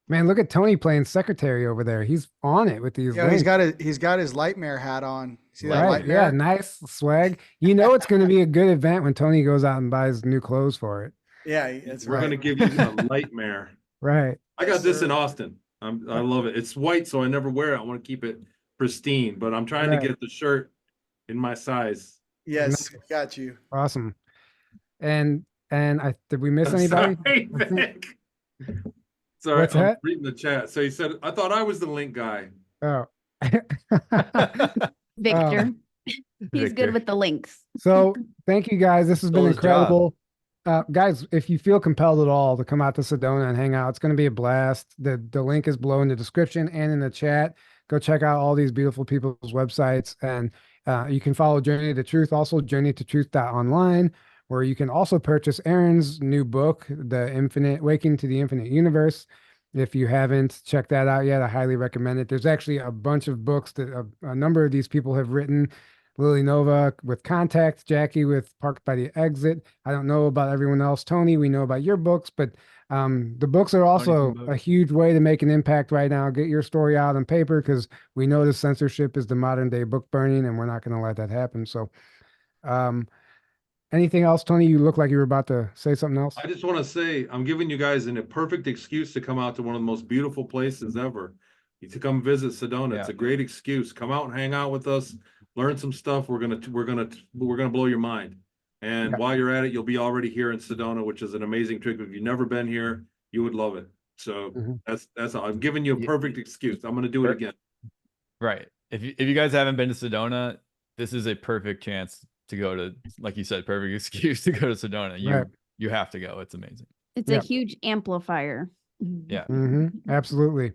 Man, look at Tony playing secretary over there. He's on it with these Yeah, he's links. got his Lightmare hat on. See that Right. Yeah. Lightmare? Nice swag. You know it's going to be a good event when Tony goes out and buys new clothes for it. Yeah, that's We're going to right. give you a nightmare. Right. I Yes, got this sir. in Austin. I love it. It's white, so I never wear it. I want to keep it pristine, but I'm trying Right. to get the shirt in my size. Yes, got you. Awesome. And did we miss I'm anybody? sorry, I think- Vic. Sorry, What's I'm that? reading the chat. So he said, I thought I was the link guy. Oh. Victor. He's Victor. good with the links. So thank you guys. This has been Stole his job. incredible. Guys, if you feel compelled at all to come out to Sedona and hang out, it's going to be a blast. The link is below in the description and in the chat. Go check out all these beautiful people's websites. And you can follow Journey to Truth, also journeytotruth.online, where you can also purchase Aaron's new book, The Infinite, Waking to the Infinite Universe. If you haven't checked that out yet, I highly recommend it. There's actually a bunch of books that a number of these people have written. Lily Nova with Contact, Jackie with Parked by the Exit. I don't know about everyone else. Tony, we know about your books, but the books are also books. a huge way to make an impact right now. Get your story out on paper because we know the censorship is the modern day book burning, and we're not going to let that happen. So, anything else, Tony? You look like you were about to say something else. I just want to say, I'm giving you guys a perfect excuse to come out to one of the most beautiful places ever. To come visit Sedona. Yeah. It's a great excuse. Come out and hang out with us. Learn some stuff. We're gonna blow your mind. And Yeah. while you're at it, you'll be already here in Sedona, which is an amazing trip. If you've never been here, you would love it. So Mhm. that's all. I'm giving you a Yeah. perfect excuse. I'm gonna do it again. Right. If you guys haven't been to Sedona, this is a perfect chance to go to, like you said, perfect excuse to go to Sedona. Right. You have to go. It's amazing. It's Yeah. a huge amplifier. Yeah. Absolutely.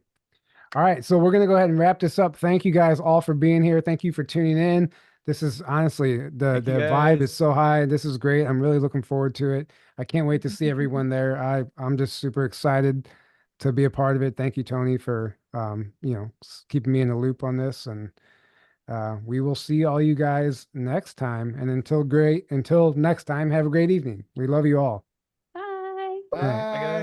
All right, so we're going to go ahead and wrap this up. Thank you guys all for being here. Thank you for tuning in. This is honestly, the Thank you, vibe guys. is so high. This is great. I'm really looking forward to it. I can't wait to see everyone there. I'm just super excited to be a part of it. Thank you, Tony, for keeping me in the loop on this. And we will see all you guys next time. And until next time, have a great evening. We love you all. Bye. All right. Bye.